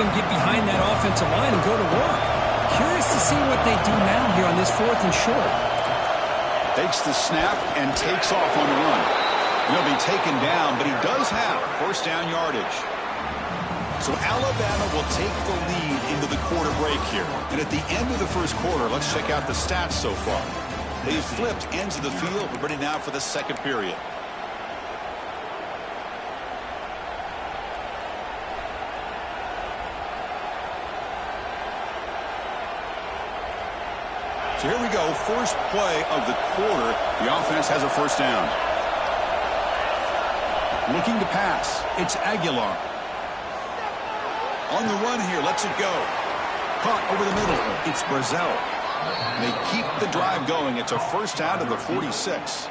him get behind that offensive line and go to work. Curious to see what they do now here on this 4th and short. Takes the snap and takes off on the run. He'll be taken down, but he does have first down yardage. So Alabama will take the lead into the quarter break here. And at the end of the first quarter, let's check out the stats so far. They've flipped ends of the field. We're ready now for the second period. So here we go, first play of the quarter. The offense has a first down. Looking to pass. It's Aguilar. On the run here, lets it go. Caught over the middle. It's Brazel. They keep the drive going. It's a first down to the 46.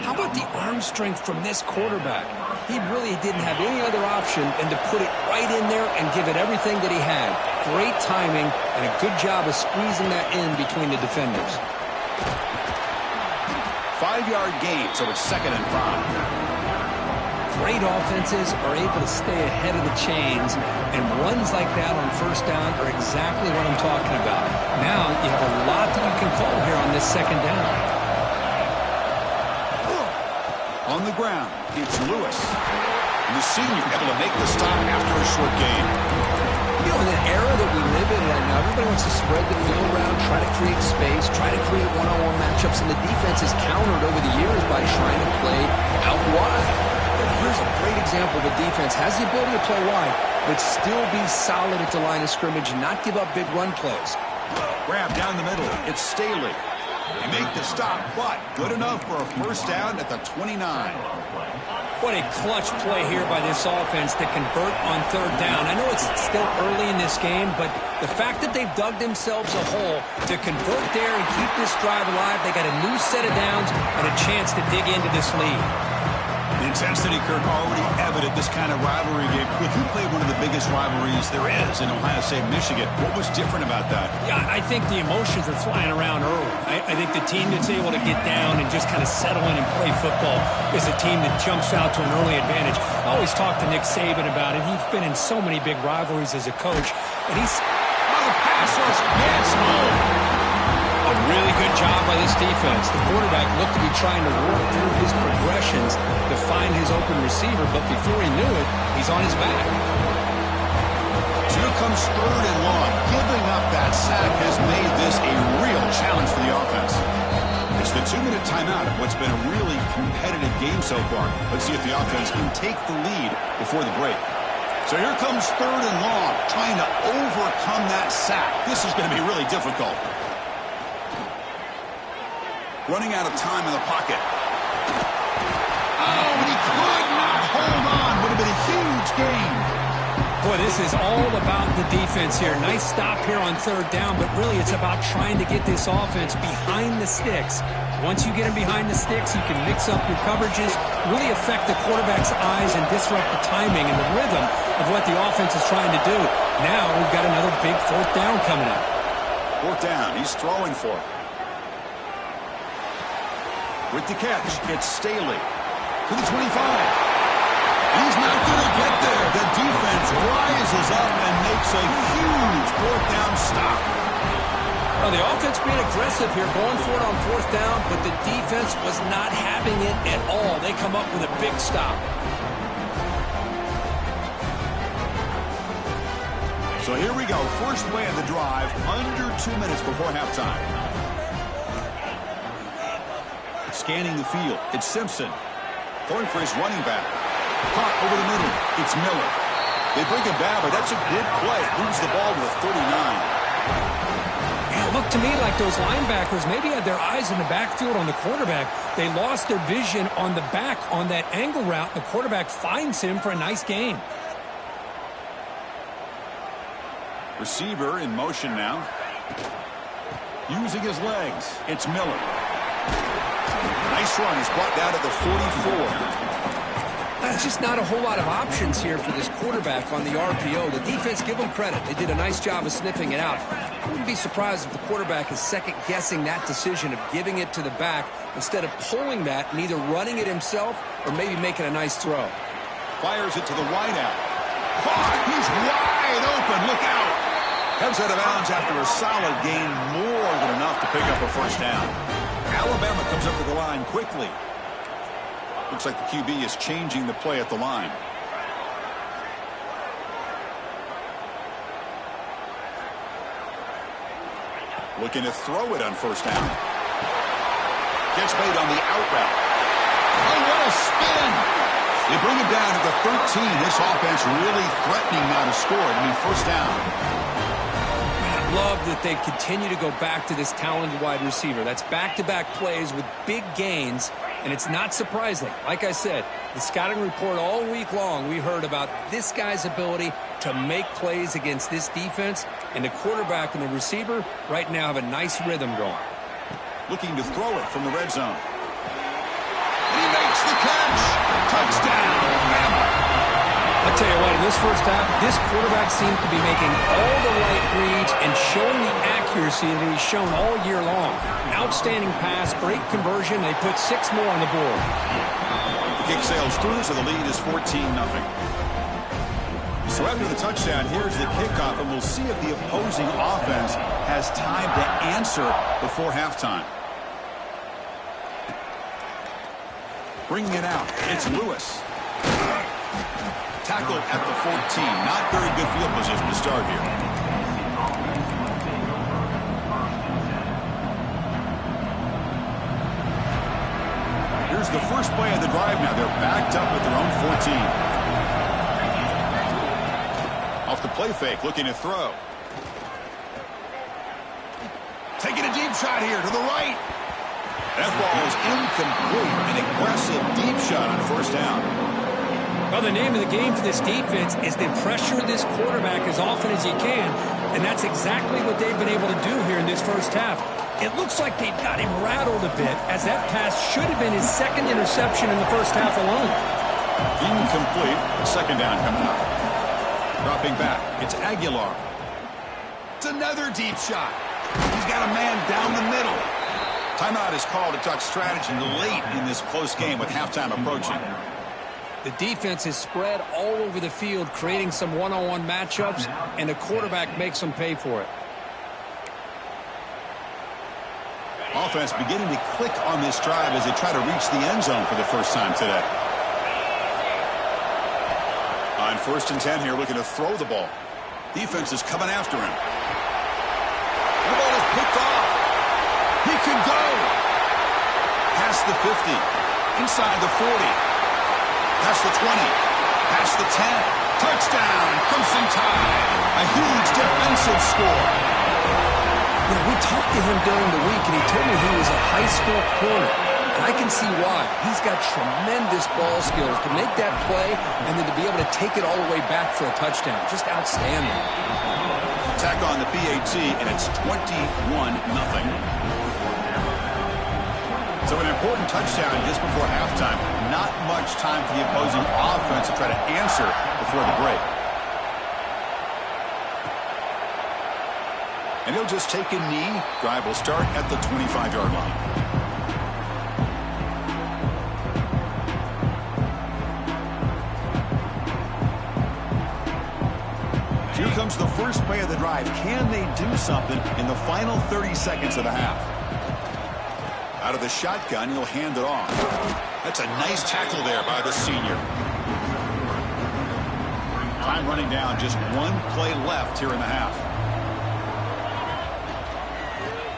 How about the arm strength from this quarterback? He really didn't have any other option than to put it right in there and give it everything that he had. Great timing and a good job of squeezing that in between the defenders. 5-yard gain, so it's 2nd and 5. Great offenses are able to stay ahead of the chains, and runs like that on first down are exactly what I'm talking about. Now you have a lot that you can call here on this 2nd down. On the ground, it's Lewis. And the senior able to make the stop after a short gain. You know, in the era that we live in right now, everybody wants to spread the field around, try to create space, try to create one-on-one matchups, and the defense has countered over the years by trying to play out wide. But here's a great example of a defense has the ability to play wide, but still be solid at the line of scrimmage and not give up big run plays. Grab down the middle. It's Staley. They make the stop, but good enough for a first down at the 29. What a clutch play here by this offense to convert on 3rd down. I know it's still early in this game, but the fact that they've dug themselves a hole to convert there and keep this drive alive, they got a new set of downs and a chance to dig into this lead. The intensity, Kirk, already evident this kind of rivalry game. If you played one of the biggest rivalries there is in Ohio State, Michigan, what was different about that? Yeah, I think the emotions are flying around early. I think the team that's able to get down and just kind of settle in and play football is a team that jumps out to an early advantage. I always talk to Nick Saban about it. He's been in so many big rivalries as a coach, and he's... Oh, the pass rush gets home. A really good job by this defense. The quarterback looked to be trying to work through his progressions to find his open receiver, but before he knew it, he's on his back. So here comes 3rd and long. Giving up that sack has made this a real challenge for the offense. It's the 2-minute timeout of what's been a really competitive game so far. Let's see if the offense can take the lead before the break. So here comes 3rd and long, trying to overcome that sack. This is going to be really difficult. Running out of time in the pocket. Oh, but he could not hold on. Would have been a huge gain. Boy, this is all about the defense here. Nice stop here on 3rd down, but really it's about trying to get this offense behind the sticks. Once you get them behind the sticks, you can mix up your coverages, really affect the quarterback's eyes and disrupt the timing and the rhythm of what the offense is trying to do. Now we've got another big 4th down coming up. 4th down. He's throwing for it. With the catch, it's Staley to the 25. He's not going to get there. The defense rises up and makes a huge 4th down stop. Well, the offense being aggressive here, going for it on 4th down, but the defense was not having it at all. They come up with a big stop. So here we go. First play of the drive, under 2 minutes before halftime. Scanning the field, it's Simpson. Throwing for his running back. Caught over the middle, it's Miller. They bring it back, but that's a good play. Moves the ball to the 39. Yeah, it looked to me like those linebackers maybe had their eyes in the backfield on the quarterback. They lost their vision on the back on that angle route. The quarterback finds him for a nice gain. Receiver in motion now. Using his legs, it's Miller. Nice run. He's brought down at the 44. That's just not a whole lot of options here for this quarterback on the RPO. The defense, give them credit. They did a nice job of sniffing it out. I wouldn't be surprised if the quarterback is second-guessing that decision of giving it to the back instead of pulling that and either running it himself or maybe making a nice throw. Fires it to the wideout. Caught! He's wide open. Look out. Comes out of bounds after a solid gain, more than enough to pick up a first down. Alabama comes up to the line quickly. Looks like the QB is changing the play at the line. Looking to throw it on first down. Gets made on the out route. Oh, what a spin! They bring it down at the 13. This offense really threatening now to score. I mean, first down. I love that they continue to go back to this talented wide receiver. That's back-to-back plays with big gains, and it's not surprising. Like I said, the scouting report all week long, we heard about this guy's ability to make plays against this defense, and the quarterback and the receiver right now have a nice rhythm going. Looking to throw it from the red zone. And he makes the catch. Touchdown, Alabama. I'll tell you what, in this first half, this quarterback seems to be making all the right reads and showing the accuracy that he's shown all year long. Outstanding pass, great conversion. They put 6 more on the board. The kick sails through, so the lead is 14-0. So after the touchdown, here's the kickoff, and we'll see if the opposing offense has time to answer before halftime. Bringing it out, it's Lewis. Tackled at the 14. Not very good field position to start here. Here's the first play of the drive now. They're backed up at their own 14. Off the play fake, looking to throw. Taking a deep shot here to the right. That ball is incomplete. An aggressive deep shot on first down. Well, the name of the game for this defense is to pressure this quarterback as often as you can, and that's exactly what they've been able to do here in this first half. It looks like they've got him rattled a bit, as that pass should have been his second interception in the first half alone. Incomplete. Second down coming up. Dropping back. It's Aguilar. It's another deep shot. He's got a man down the middle. Timeout is called to talk strategy late in this close game with halftime approaching. The defense is spread all over the field, creating some one-on-one matchups, and the quarterback makes them pay for it. Offense beginning to click on this drive as they try to reach the end zone for the first time today. On 1st and 10 here, looking to throw the ball. Defense is coming after him. The ball is picked off. He can go. Past the 50. Inside the 40. Past the 20. Past the 10. Touchdown. Crimson Tide. A huge defensive score. You know, we talked to him during the week, and he told me he was a high school corner. And I can see why. He's got tremendous ball skills to make that play and then to be able to take it all the way back for a touchdown. Just outstanding. Tack on the PAT, and it's 21-0. So an important touchdown just before halftime. Not much time for the opposing offense to try to answer before the break. And he'll just take a knee. Drive will start at the 25-yard line. Here comes the first play of the drive. Can they do something in the final 30 seconds of the half? Out of the shotgun, he'll hand it off. That's a nice tackle there by the senior. Time running down, just one play left here in the half.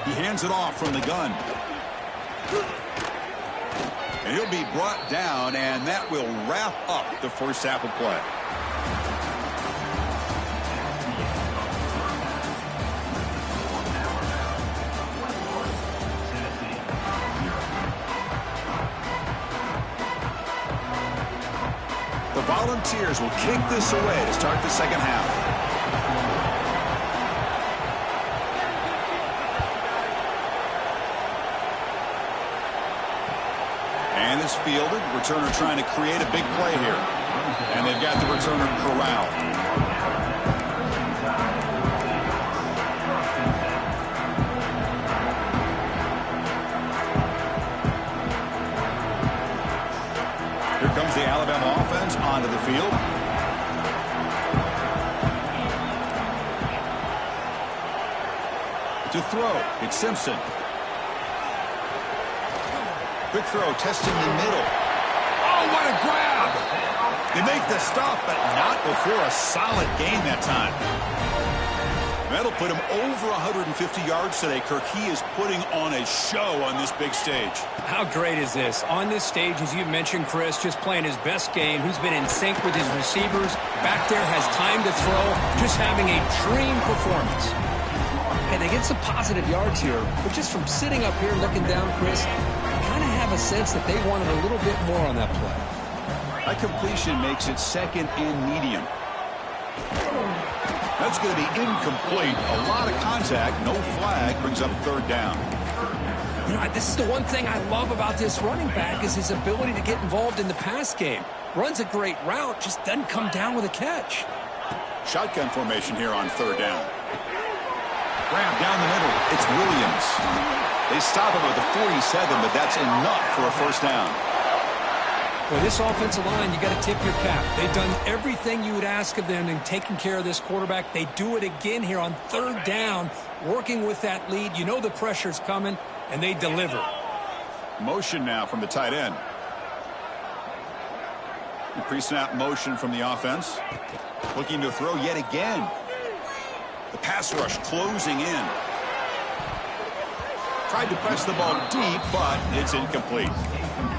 He hands it off from the gun. And he'll be brought down, and that will wrap up the first half of play. The Volunteers will kick this away to start the second half. And it's fielded. Returner trying to create a big play here. And they've got the returner corralled. Here comes the Alabama offense onto the field. To throw, it's Simpson. Quick throw, testing the middle. Oh, what a grab! They make the stop, but not before a solid gain that time. That'll put him over 150 yards today. Kirk, he is putting on a show on this big stage. How great is this? On this stage, as you mentioned, Chris, just playing his best game. He's been in sync with his receivers. Back there, has time to throw. Just having a dream performance. And they get some positive yards here. But just from sitting up here looking down, Chris, I kind of have a sense that they wanted a little bit more on that play. That completion makes it second and medium. That's going to be incomplete. A lot of contact. No flag. Brings up third down. You know, this is the one thing I love about this running back is his ability to get involved in the pass game. Runs a great route, just doesn't come down with a catch. Shotgun formation here on third down. Grab down the middle. It's Williams. They stop him at the 47, but that's enough for a first down. Well, this offensive line, you got to tip your cap. They've done everything you would ask of them in taking care of this quarterback. They do it again here on third down, working with that lead. You know the pressure's coming, and they deliver. Motion now from the tight end. Pre-snap motion from the offense. Looking to throw yet again. The pass rush closing in. Tried to press the ball deep, but it's incomplete.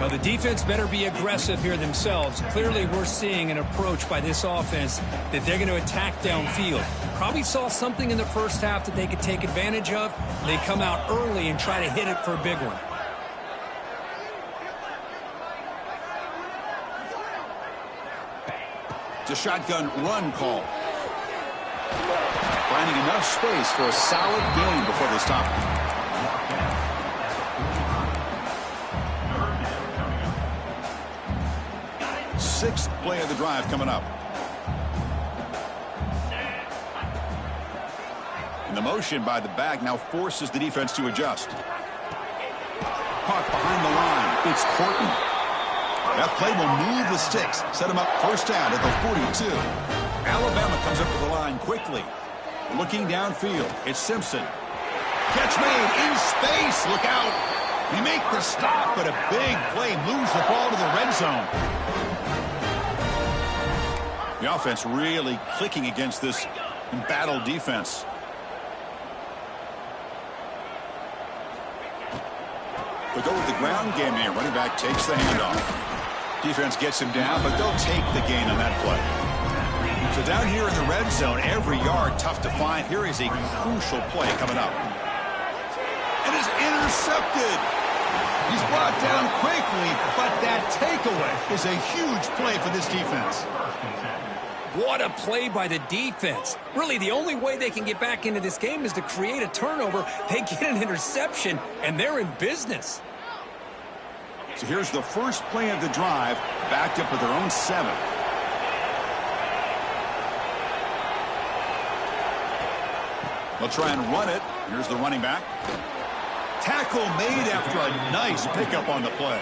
Well, the defense better be aggressive here themselves. Clearly, we're seeing an approach by this offense that they're going to attack downfield. Probably saw something in the first half that they could take advantage of. They come out early and try to hit it for a big one. It's a shotgun run call. Finding enough space for a solid gain before they stop. Sixth play of the drive coming up. And the motion by the back now forces the defense to adjust. Caught behind the line. It's Horton. That play will move the sticks. Set him up first down at the 42. Alabama comes up to the line quickly. Looking downfield. It's Simpson. Catch made in space. Look out. They make the stop, but a big play moves the ball to the red zone. The offense really clicking against this embattled defense. They'll go with the ground game here. Running back takes the handoff. Defense gets him down, but they'll take the gain on that play. So down here in the red zone, every yard tough to find. Here is a crucial play coming up. And is intercepted. He's brought down quickly, but that takeaway is a huge play for this defense. What a play by the defense. Really, the only way they can get back into this game is to create a turnover. They get an interception, and they're in business. So here's the first play of the drive, backed up with their own 7. They'll try and run it. Here's the running back. Tackle made after a nice pickup on the play.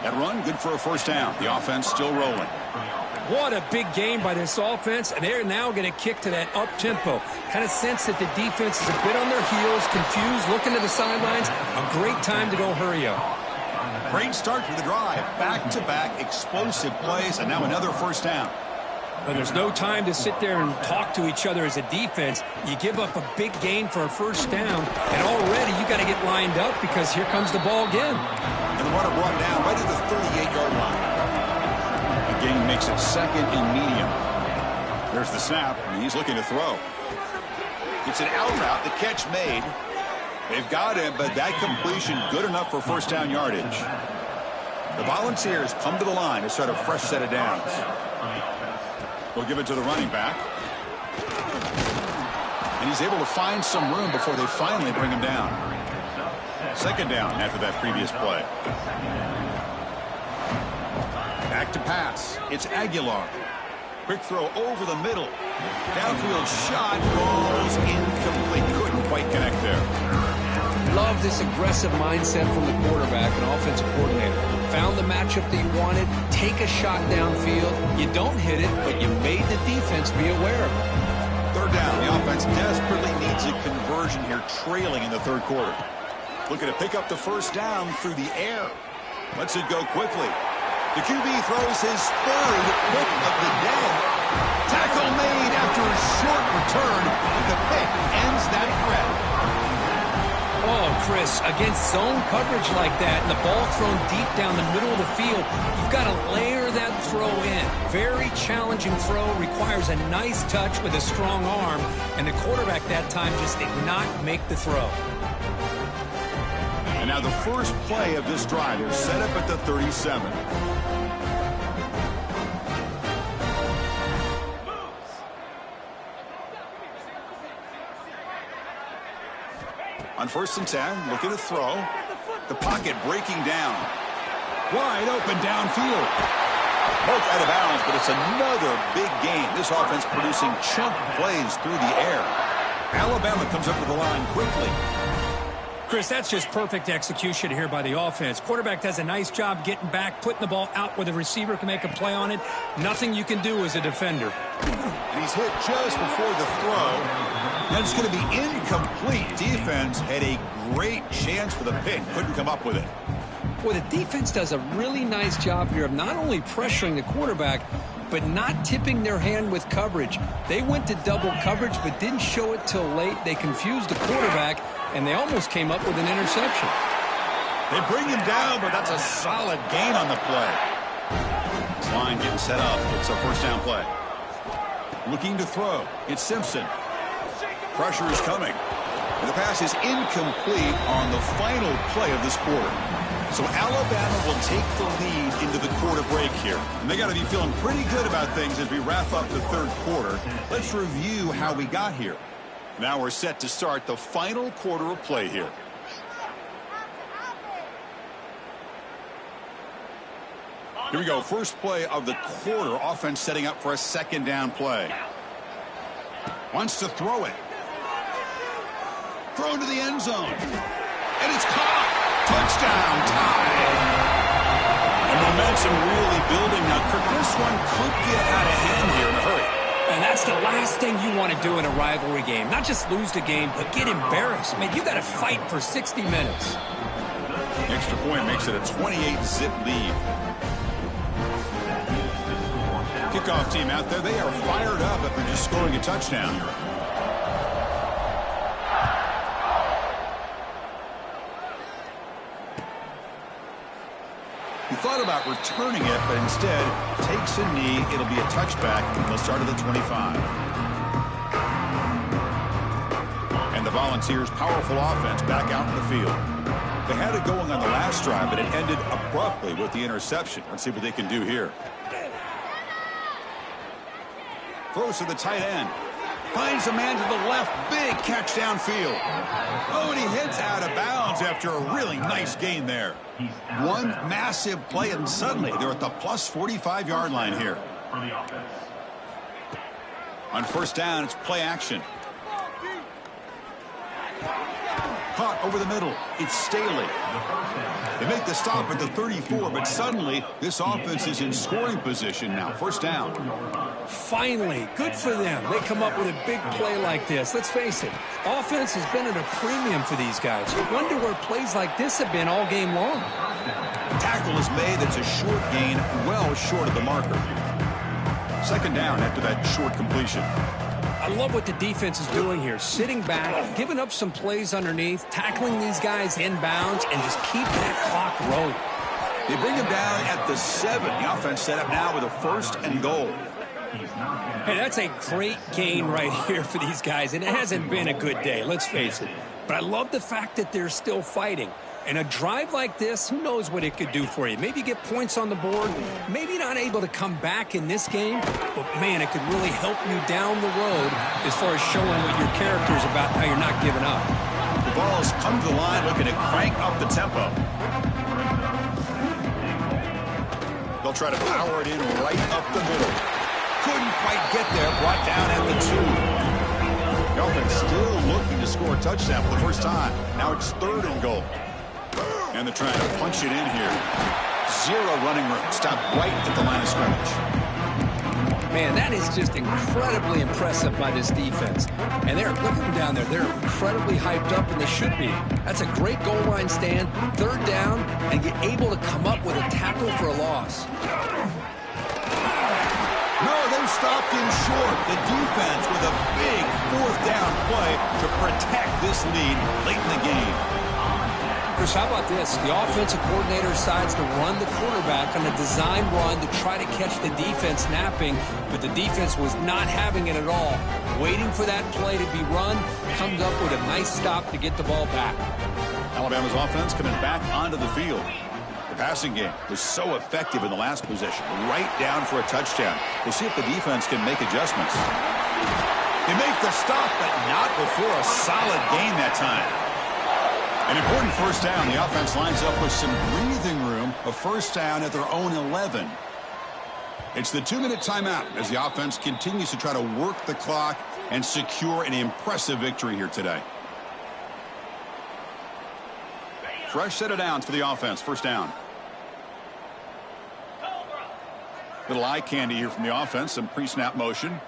That run, good for a first down. The offense still rolling. What a big game by this offense, and they're now going to kick to that up-tempo. Kind of sense that the defense is a bit on their heels, confused, looking to the sidelines. A great time to go hurry up. Great start to the drive. Back-to-back explosive plays, and now another first down. But there's no time to sit there and talk to each other as a defense. You give up a big gain for a first down, and already you got to get lined up because here comes the ball again. And the runner brought down right at the 38-yard line. The gain makes it second and medium. There's the snap, and he's looking to throw. It's an out route. The catch made. They've got him, but that completion good enough for first down yardage. The Volunteers come to the line to start a fresh set of downs. They'll give it to the running back. And he's able to find some room before they finally bring him down. Second down after that previous play. Back to pass. It's Aguilar. Quick throw over the middle. Downfield shot goes incomplete. Couldn't quite connect there. Love this aggressive mindset from the quarterback and offensive coordinator. Found the matchup that you wanted. Take a shot downfield. You don't hit it, but you made the defense be aware of it. Third down. The offense desperately needs a conversion here, trailing in the third quarter. Looking to pick up the first down through the air. Lets it go quickly. The QB throws his third pick of the day. Tackle made after a short return. The pick ends that threat. Oh, Chris, against zone coverage like that and the ball thrown deep down the middle of the field, you've got to layer that throw in. Very challenging throw, requires a nice touch with a strong arm, and the quarterback that time just did not make the throw. And now the first play of this drive is set up at the 37. On 1st and 10, looking to throw. The pocket breaking down. Wide open downfield. Both out of bounds, but it's another big game. This offense producing chunk plays through the air. Alabama comes up to the line quickly. Chris, that's just perfect execution here by the offense. Quarterback does a nice job getting back, putting the ball out where the receiver can make a play on it. Nothing you can do as a defender. And he's hit just before the throw. And it's going to be incomplete. Defense had a great chance for the pick. Couldn't come up with it. Boy, the defense does a really nice job here of not only pressuring the quarterback, but not tipping their hand with coverage. They went to double coverage, but didn't show it till late. They confused the quarterback, and they almost came up with an interception. They bring him down, but that's a solid gain on the play. This line getting set up. It's a first down play. Looking to throw. It's Simpson. Pressure is coming. And the pass is incomplete on the final play of this quarter. So Alabama will take the lead into the quarter break here. And they got to be feeling pretty good about things as we wrap up the third quarter. Let's review how we got here. Now we're set to start the final quarter of play here. Here we go. First play of the quarter. Offense setting up for a second down play. Wants to throw it. Thrown to the end zone. And it's caught. Touchdown tie. And momentum really building now. This one could get out of hand here in a hurry. And that's the last thing you want to do in a rivalry game. Not just lose the game, but get embarrassed. Man, you got to fight for 60 minutes. Extra point makes it a 28-zip lead. Kickoff team out there. They are fired up after just scoring a touchdown. He thought about returning it, but instead takes a knee. It'll be a touchback. They'll start at the 25. And the Volunteers' powerful offense back out in the field. They had it going on the last drive, but it ended abruptly with the interception. Let's see what they can do here. Throws to the tight end. Finds a man to the left. Big catch downfield. Oh, and he heads out of bounds after a really nice gain there. One massive play, and suddenly they're at the plus 45-yard line here. On first down, it's play action. Caught over the middle. It's Staley. They make the stop at the 34, but suddenly this offense is in scoring position now. First down. Finally, good for them. They come up with a big play like this. Let's face it, offense has been at a premium for these guys. You wonder where plays like this have been all game long. Tackle is made. That's a short gain, well short of the marker. Second down after that short completion. I love what the defense is doing here. Sitting back, giving up some plays underneath, tackling these guys inbounds, and just keep that clock rolling. They bring him down at the 7. The offense set up now with a first and goal. Hey, that's a great gain right here for these guys, and it hasn't been a good day, let's face it. But I love the fact that they're still fighting. And a drive like this, who knows what it could do for you. Maybe get points on the board, maybe not able to come back in this game, but man, it could really help you down the road as far as showing what your character is about, how you're not giving up. The ball's come to the line looking to crank up the tempo. They'll try to power it in right up the middle. Couldn't quite get there, brought down at the 2. The offense still looking to score a touchdown for the first time. Now it's third and goal. And they're trying to punch it in here. Zero running room. Stopped right at the line of scrimmage. Man, that is just incredibly impressive by this defense. And look at them down there. They're incredibly hyped up, and they should be. That's a great goal line stand, third down, and get able to come up with a tackle for a loss. No, they stopped him short. The defense with a big fourth down play to protect this lead late in the game. Chris, how about this? The offensive coordinator decides to run the quarterback on a design run to try to catch the defense napping, but the defense was not having it at all. Waiting for that play to be run, comes up with a nice stop to get the ball back. Alabama's offense coming back onto the field. The passing game was so effective in the last possession, right down for a touchdown. We'll see if the defense can make adjustments. They make the stop, but not before a solid gain that time. An important first down. The offense lines up with some breathing room. A first down at their own 11. It's the 2-minute timeout as the offense continues to try to work the clock and secure an impressive victory here today. Fresh set of downs for the offense. First down. Little eye candy here from the offense. Some pre-snap motion.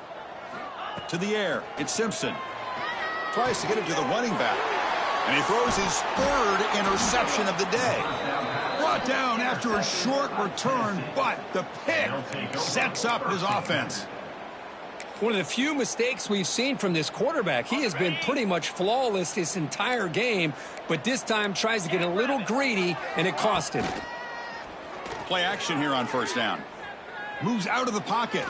To the air. It's Simpson. Tries to get it to the running back. And he throws his third interception of the day. Brought down after a short return, but the pick sets up his offense. One of the few mistakes we've seen from this quarterback. He has been pretty much flawless this entire game, but this time tries to get a little greedy, and it cost him. Play action here on first down. Moves out of the pocket.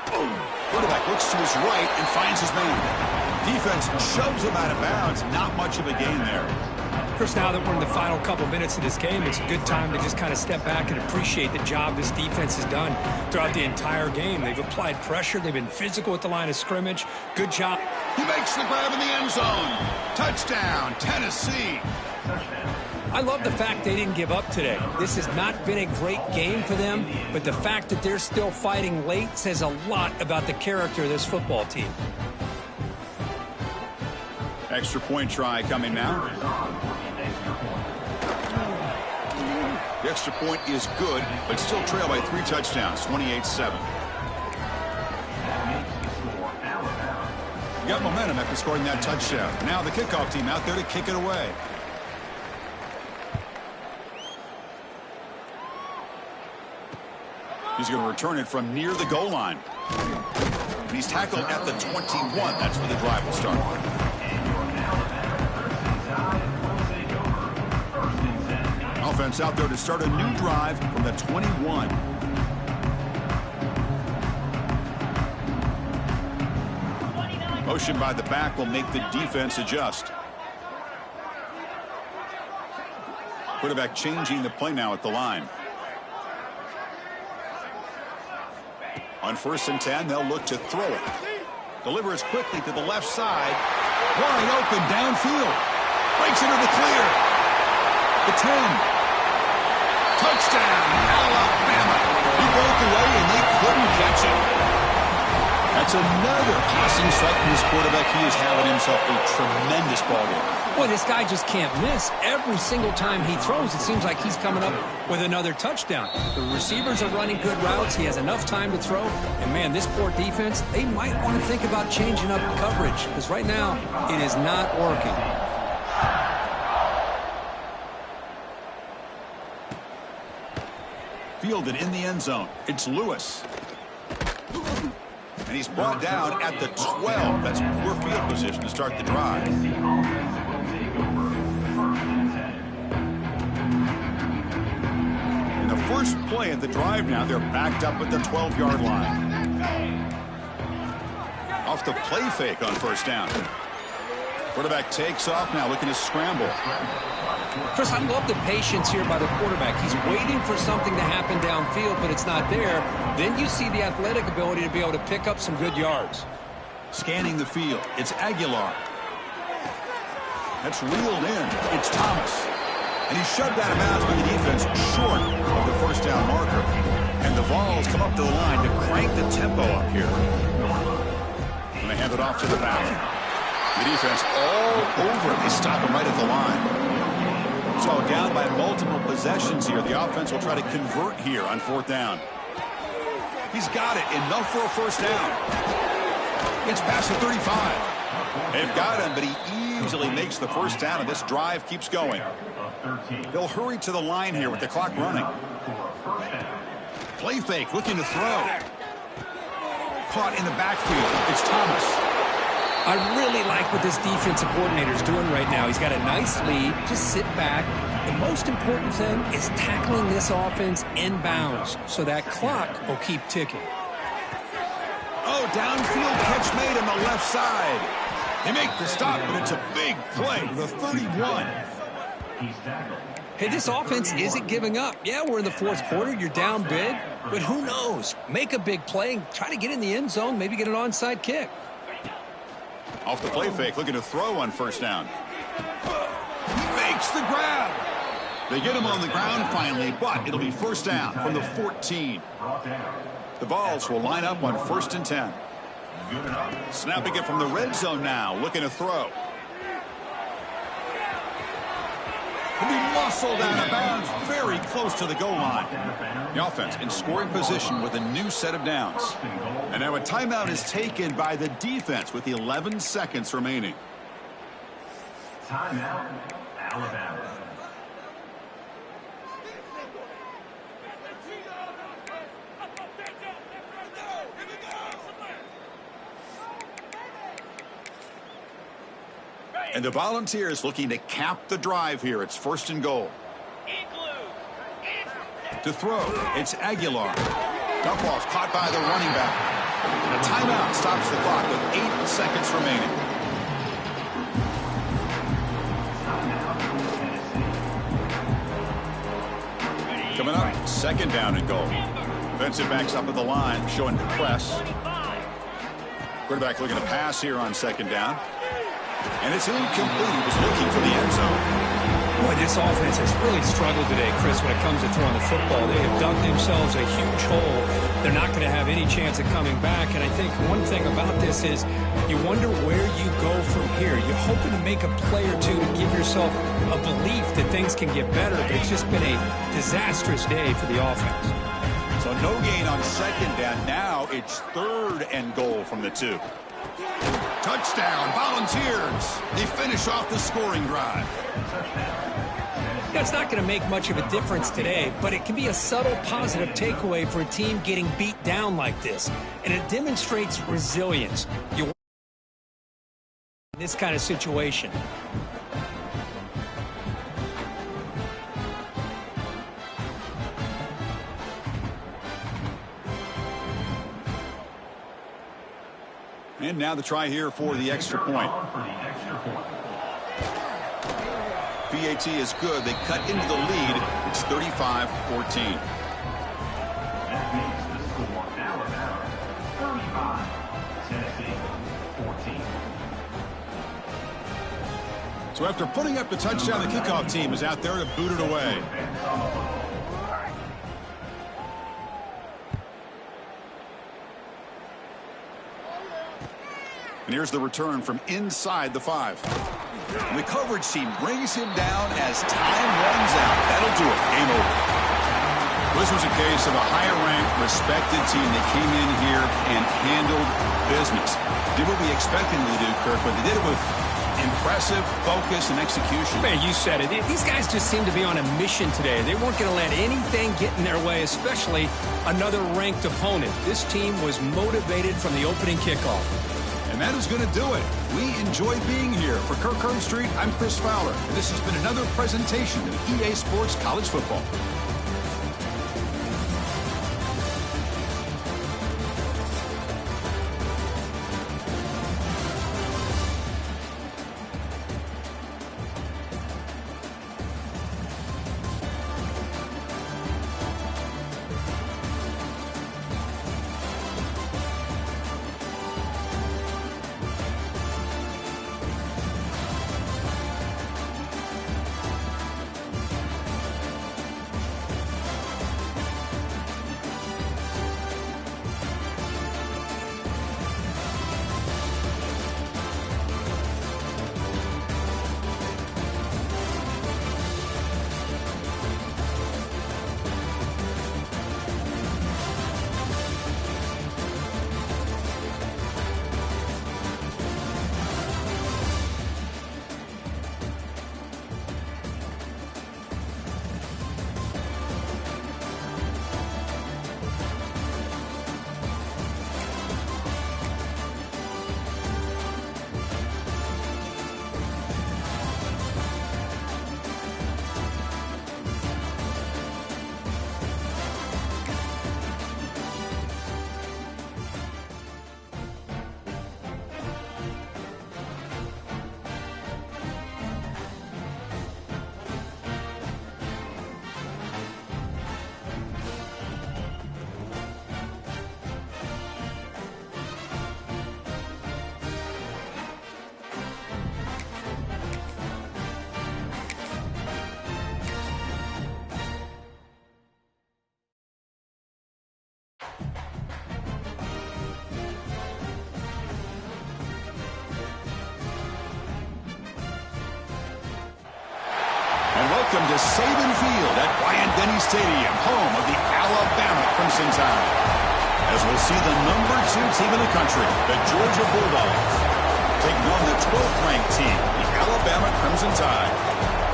Quarterback looks to his right and finds his man. Defense shoves him out of bounds. Not much of a gain there. Chris, now that we're in the final couple minutes of this game, it's a good time to just kind of step back and appreciate the job this defense has done throughout the entire game. They've applied pressure. They've been physical at the line of scrimmage. Good job. He makes the grab in the end zone. Touchdown, Tennessee. I love the fact they didn't give up today. This has not been a great game for them, but the fact that they're still fighting late says a lot about the character of this football team. Extra point try coming now. The extra point is good, but still trail by 3 touchdowns, 28-7. Got momentum after scoring that touchdown. Now the kickoff team out there to kick it away. He's going to return it from near the goal line. And he's tackled at the 21. That's where the drive will start. Offense out there to start a new drive from the 21. Motion by the back will make the defense adjust. Quarterback changing the play now at the line. On 1st and 10, they'll look to throw it. Delivers quickly to the left side. Wide open downfield. Breaks into the clear. The 10. Touchdown, Alabama. He broke away and they couldn't catch him. That's another passing strike from this quarterback. He is having himself a tremendous ballgame. Boy, this guy just can't miss. Every single time he throws, it seems like he's coming up with another touchdown. The receivers are running good routes. He has enough time to throw. And, man, this poor defense, they might want to think about changing up coverage because right now it is not working. Fielded in the end zone. It's Lewis. And he's brought down at the 12. That's poor field position to start the drive. In the first play of the drive now, they're backed up at the 12-yard line. Off the play fake on 1st down. Quarterback takes off now, looking to scramble. Chris, I love the patience here by the quarterback. He's waiting for something to happen downfield, but it's not there. Then you see the athletic ability to be able to pick up some good yards. Scanning the field. It's Aguilar. That's reeled in. It's Thomas. And he's shoved out of bounds by the defense short of the 1st down marker. And the Vols come up to the line to crank the tempo up here. And they hand it off to the back. The defense all over it. They stop him right at the line. So down by multiple possessions here. The offense will try to convert here on 4th down. He's got it. Enough for a first down. Gets past the 35. They've got him, but he easily makes the first down, and this drive keeps going. They'll hurry to the line here with the clock running. Play fake, looking to throw. Caught in the backfield. It's Thomas. I really like what this defensive coordinator is doing right now. He's got a nice lead. Just sit back. The most important thing is tackling this offense inbounds so that clock will keep ticking. Oh, downfield catch made on the left side. They make the stop, but it's a big play to the 31. Hey, this offense isn't giving up. Yeah, we're in the fourth quarter. You're down big, but who knows? Make a big play. Try to get in the end zone. Maybe get an onside kick. Off the play fake, looking to throw on first down. He makes the grab. They get him on the ground finally, but it'll be first down from the 14. The Vols will line up on 1st and 10. Snapping it from the red zone now, looking to throw. He'll be muscled out of bounds very close to the goal line. The offense in scoring position with a new set of downs. And now a timeout is taken by the defense with 11 seconds remaining. Timeout, Alabama. And the Volunteers looking to cap the drive here. It's 1st and goal. To throw, it's Aguilar. Dump off caught by the running back. And a timeout stops the clock with 8 seconds remaining. Coming up, 2nd down and goal. Defensive backs up at the line, showing press. Quarterback looking to pass here on 2nd down. And it's incomplete. He was looking for the end zone. Boy, this offense has really struggled today, Chris, when it comes to throwing the football. They have dug themselves a huge hole. They're not going to have any chance of coming back. And I think one thing about this is you wonder where you go from here. You're hoping to make a play or two to give yourself a belief that things can get better, but it's just been a disastrous day for the offense. So no gain on 2nd down. Now it's 3rd and goal from the 2. Touchdown, Volunteers. They finish off the scoring drive. That's not going to make much of a difference today, but it can be a subtle positive takeaway for a team getting beat down like this. And it demonstrates resilience. You in this kind of situation. And now the try here for the extra point. PAT is good. They cut into the lead. It's 35-14. That makes the score Alabama 35, Tennessee 14. So after putting up the touchdown, the kickoff team is out there to boot it away. And here's the return from inside the 5. And the coverage team brings him down as time runs out. That'll do it. Game over. This was a case of a higher-ranked, respected team that came in here and handled business. Did what we expected them to do, Kirk, but they did it with impressive focus and execution. Man, you said it. These guys just seem to be on a mission today. They weren't going to let anything get in their way, especially another ranked opponent. This team was motivated from the opening kickoff. And that is going to do it. We enjoy being here. For Kirk Herbstreit, I'm Chris Fowler. And this has been another presentation of EA Sports College Football. Welcome to Saban Field at Bryant-Denny Stadium, home of the Alabama Crimson Tide. As we'll see the number 2 team in the country, the Georgia Bulldogs, taking on the 12th-ranked team, the Alabama Crimson Tide.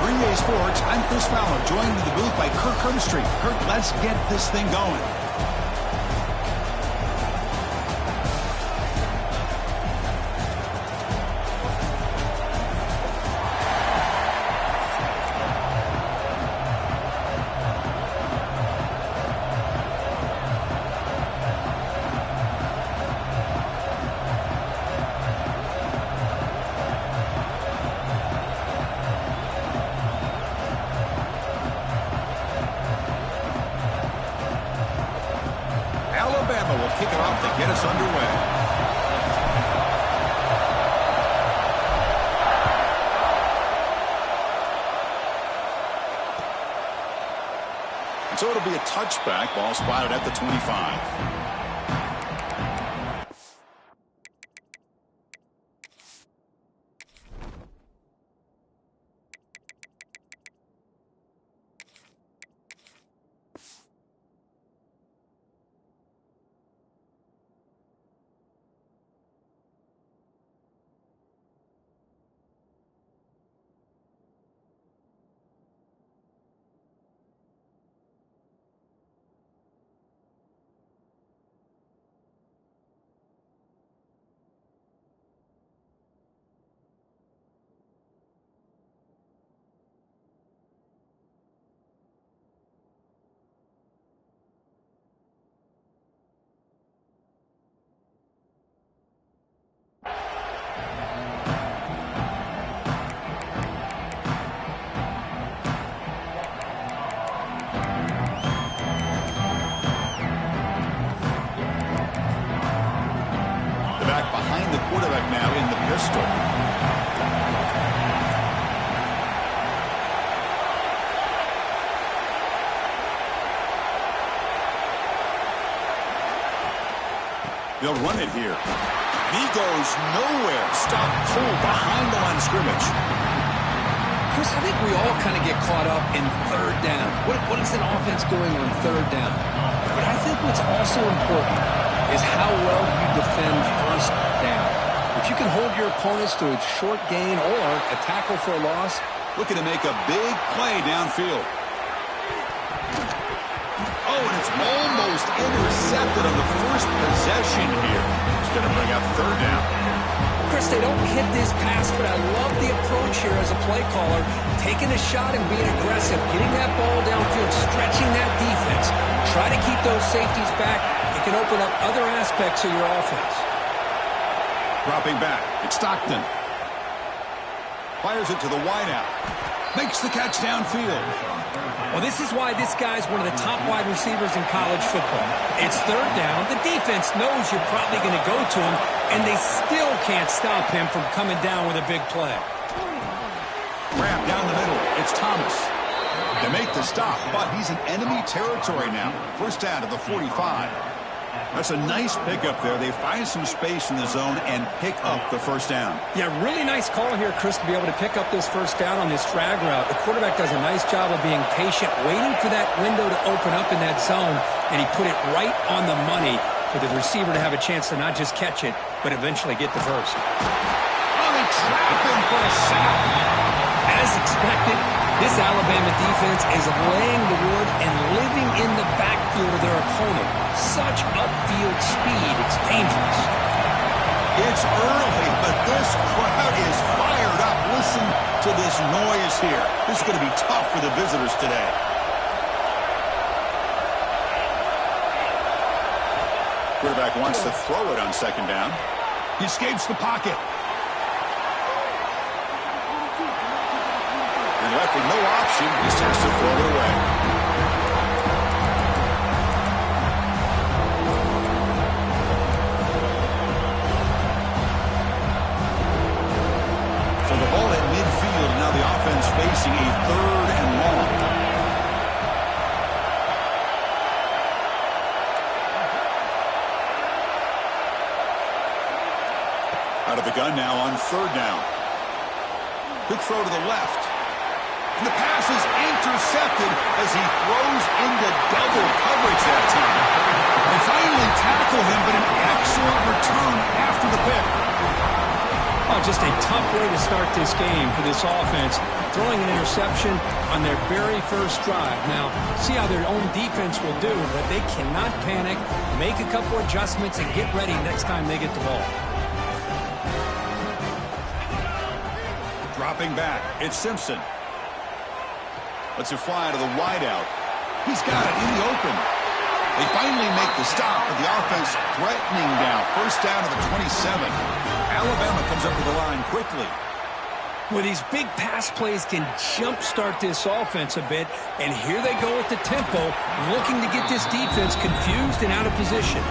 Green Bay Sports, I'm Chris Fowler, joined in the booth by Kirk Herbstreit. Kirk, let's get this thing going. Alabama will kick it off to get us underway. So it'll be a touchback. Ball spotted at the 25. Behind the quarterback now in the pistol. They'll run it here. He goes nowhere. Stop pulled behind the line of scrimmage. Chris, I think we all kind of get caught up in third down. What is an offense doing on third down? But I think what's also important is how well you defend first down. If you can hold your opponents to a short gain or a tackle for a loss. Looking to make a big play downfield. Oh, and it's almost intercepted on the first possession here. It's going to bring up third down. Chris, they don't hit this pass, but I love the approach here as a play caller. Taking a shot and being aggressive, getting that ball downfield, stretching that defense. Try to keep those safeties back. It can open up other aspects of your offense. Dropping back, it's Stockton. Fires it to the wideout. Makes the catch downfield. Well, this is why this guy's one of the top wide receivers in college football. It's third down. The defense knows you're probably going to go to him, and they still can't stop him from coming down with a big play. Wrap down the middle. It's Thomas. They make the stop, but he's in enemy territory now. First down to the 45. That's a nice pickup there. They find some space in the zone and pick up the first down. Yeah, really nice call here, Chris, to be able to pick up this first down on this drag route. The quarterback does a nice job of being patient, waiting for that window to open up in that zone, and he put it right on the money for the receiver to have a chance to not just catch it, but eventually get the first. Oh, they trap him for a sack. As expected, this Alabama defense is laying the wood and living in the backfield of their opponent. Such upfield speed, it's dangerous. It's early, but this crowd is fired up. Listen to this noise here. This is going to be tough for the visitors today. Quarterback wants to throw it on second down. He escapes the pocket. And left with no option, he starts to throw it away. So the ball at midfield, now the offense facing a third and long. Out of the gun now on third down. Quick throw to the left. And the pass is intercepted as he throws into double coverage that time. They finally tackle him, but an excellent return after the pick. Oh, just a tough way to start this game for this offense, throwing an interception on their very first drive. Now, see how their own defense will do, but they cannot panic, make a couple adjustments, and get ready next time they get the ball. Dropping back, it's Simpson. Lets it fly to the wideout. He's got it in the open. They finally make the stop, but the offense threatening now. First down to the 27. Alabama comes up to the line quickly. Well, these big pass plays can jumpstart this offense a bit, and here they go with the tempo, looking to get this defense confused and out of position.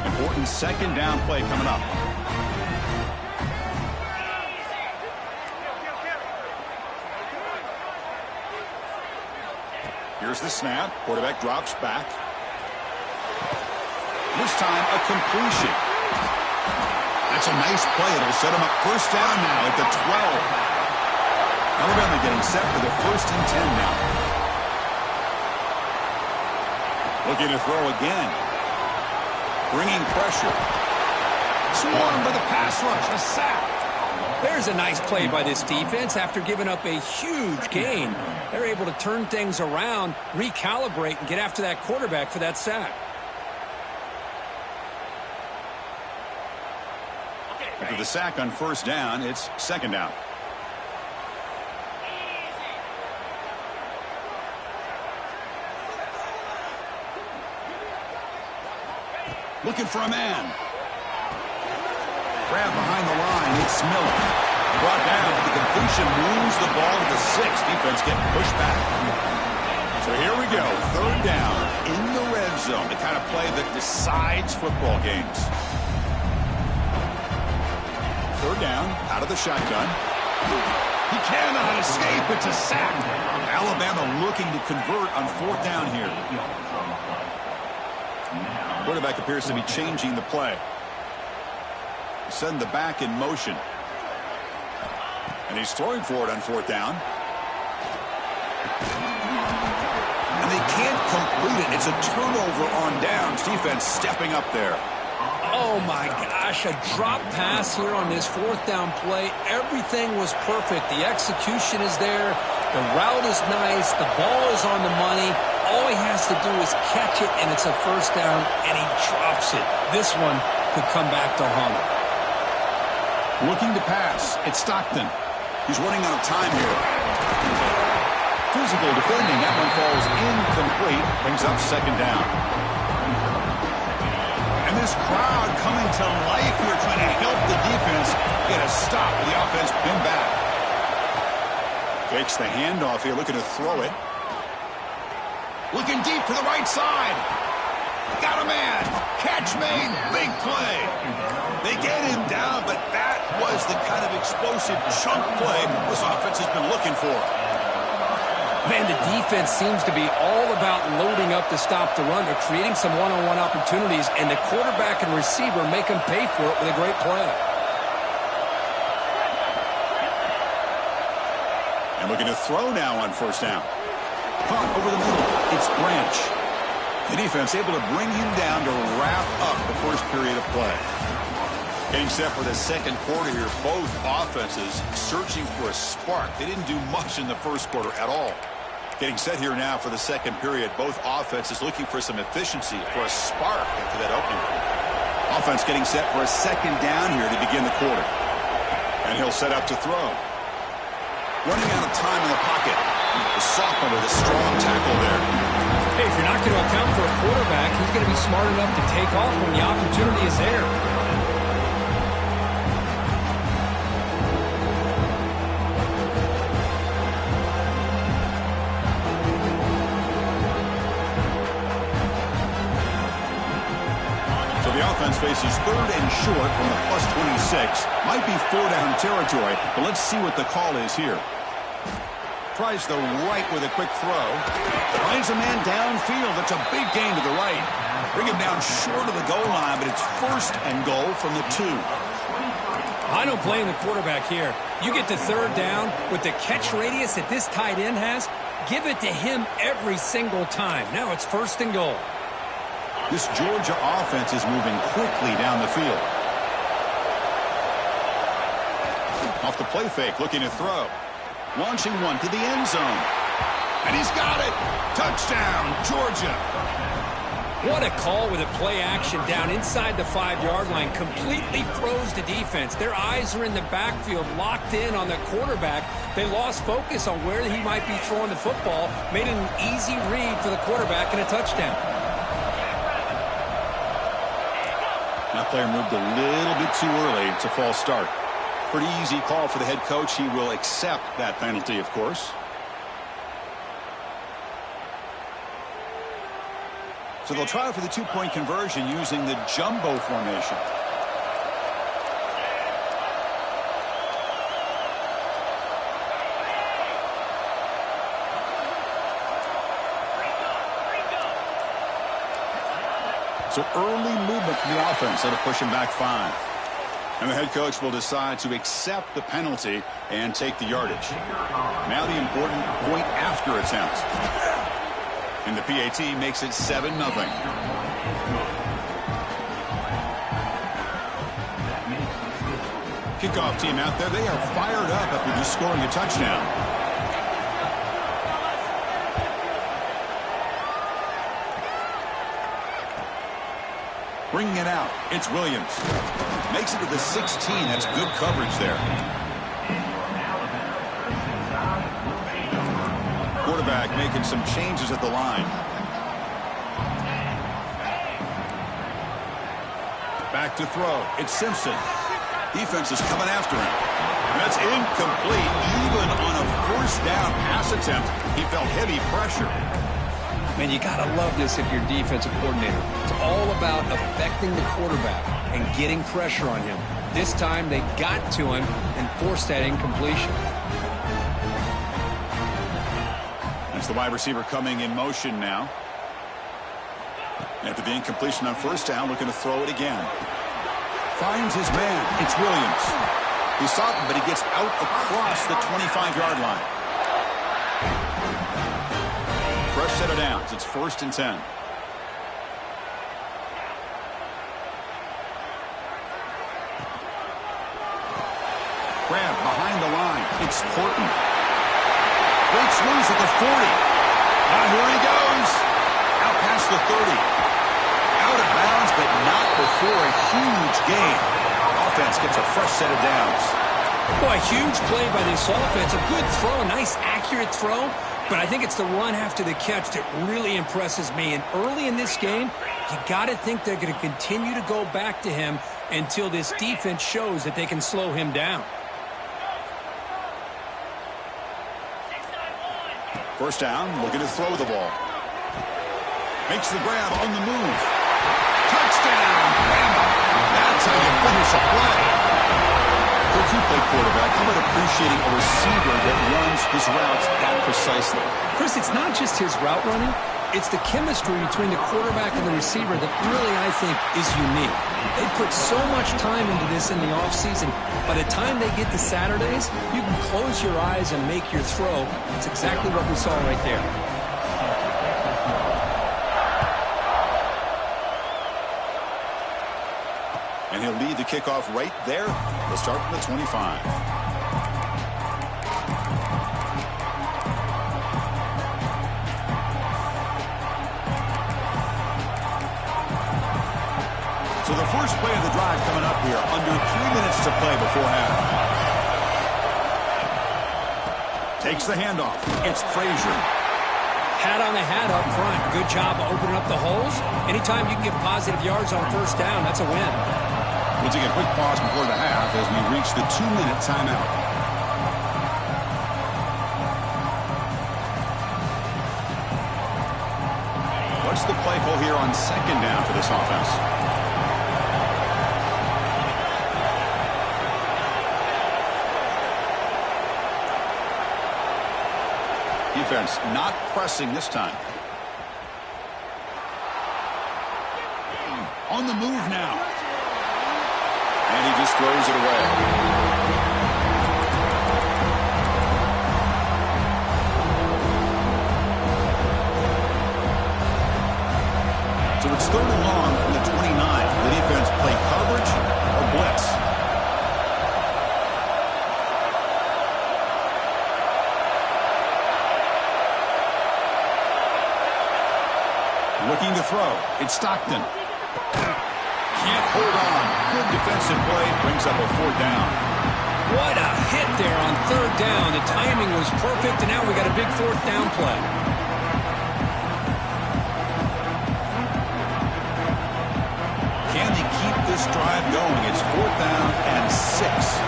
Important second down play coming up. Here's the snap. Quarterback drops back. This time, a completion. That's a nice play. It'll set him up first down now at the 12. Alabama getting set for the 1st and 10 now. Looking to throw again. Bringing pressure. Swarmed by the pass rush. A sack. There's a nice play by this defense after giving up a huge gain. They're able to turn things around, recalibrate, and get after that quarterback for that sack. After the sack on first down, it's second down. Looking for a man. Grab behind the line. It's Miller. Brought down. The completion moves the ball to the 6. Defense getting pushed back. So here we go. Third down in the red zone. The kind of play that decides football games. Third down. Out of the shotgun. He cannot escape. It's a sack. Alabama looking to convert on fourth down here. Quarterback appears to be changing the play. Send the back in motion. And he's throwing for it on fourth down. And they can't complete it. It's a turnover on downs. Defense stepping up there. Oh, my gosh, a drop pass here on this fourth down play. Everything was perfect. The execution is there. The route is nice. The ball is on the money. All he has to do is catch it, and it's a first down, and he drops it. This one could come back to haunt him. Looking to pass. It's Stockton. He's running out of time here. Physical defending. That one falls incomplete. Brings up second down. And this crowd coming to life here, trying to help the defense get a stop. The offense pinned back. Fakes the handoff here, looking to throw it. Looking deep to the right side. Got a man. Catch made. Big play. They get him down, but that was the kind of explosive chunk play this offense has been looking for. Man, the defense seems to be all about loading up to stop the run. They're creating some one-on-one opportunities, and the quarterback and receiver make them pay for it with a great play. And looking to throw now on first down. Punt over the middle. It's Branch. The defense able to bring him down to wrap up the first period of play. Getting set for the second quarter here. Both offenses searching for a spark. They didn't do much in the first quarter at all. Getting set here now for the second period. Both offenses looking for some efficiency, for a spark after that opening. Offense getting set for a second down here to begin the quarter. And he'll set up to throw. Running out of time in the pocket. The sophomore with a strong tackle there. Hey, if you're not going to account for a quarterback, he's going to be smart enough to take off when the opportunity is there. So the offense faces third and short from the plus 26. Might be 4-down territory, but let's see what the call is here. tries the right with a quick throw. Finds a man downfield. That's a big gain to the right. Bring him down short of the goal line, but it's first and goal from the 2. I don't blame the quarterback here. You get to third down with the catch radius that this tight end has, give it to him every single time. Now it's first and goal. This Georgia offense is moving quickly down the field. Off the play fake, looking to throw. Launching one to the end zone. And he's got it. Touchdown, Georgia. What a call with a play action down inside the 5-yard line. Completely froze the defense. Their eyes are in the backfield, locked in on the quarterback. They lost focus on where he might be throwing the football. Made it an easy read for the quarterback and a touchdown. That player moved a little bit too early. It's a false start. Pretty easy call for the head coach. He will accept that penalty, of course. So they'll try for the 2-point conversion using the jumbo formation. So early movement from the offense. That'll push him back 5. And the head coach will decide to accept the penalty and take the yardage. Now the important point after attempt. And the PAT makes it 7-0. Kickoff team out there. They are fired up after just scoring a touchdown. Bringing it out. It's Williams. Makes it to the 16. That's good coverage there. Quarterback making some changes at the line. Back to throw. It's Simpson. Defense is coming after him. That's incomplete. Even on a first down pass attempt, he felt heavy pressure. Man, you got to love this if you're defensive coordinator. It's all about affecting the quarterback and getting pressure on him. This time they got to him and forced that incompletion. That's the wide receiver coming in motion now. After the incompletion on first down, looking to throw it again. Finds his man. It's Williams. He saw him, but he gets out across the 25-yard line. Fresh set of downs. It's 1st and 10. Grab behind the line. It's Horton. Breaks loose at the 40. Here he goes. Out past the 30. Out of bounds, but not before a huge gain. Offense gets a fresh set of downs. Boy, huge play by this offense. A good throw, a nice accurate throw. But I think it's the run after the catch that really impresses me. And early in this game, you got to think they're going to continue to go back to him until this defense shows that they can slow him down. First down, looking to throw the ball. Makes the grab on the move. Touchdown! That's how you finish a play. If you play quarterback, how about appreciating a receiver that runs his routes that precisely? Chris, it's not just his route running. It's the chemistry between the quarterback and the receiver that really, I think, is unique. They put so much time into this in the offseason. By the time they get to Saturdays, you can close your eyes and make your throw. It's exactly what we saw right there. And he'll lead the kickoff right there. They'll start from the 25. So the first play of the drive coming up here. Under 3 minutes to play before half. Takes the handoff. It's Frazier. Hat on the hat up front. Good job of opening up the holes. Anytime you can get positive yards on first down, that's a win. We'll take a quick pause before the half as we reach the 2-minute timeout. What's the play call here on second down for this offense? Defense not pressing this time. On the move now. And he just throws it away. So it's 3rd and long from the 29. The defense play coverage or blitz. Looking to throw. It's Stockton. Can't hold on. Good defensive play. Brings up a 4th down. What a hit there on 3rd down. The timing was perfect, and now we got a big 4th down play. Can they keep this drive going? It's 4th down and 6.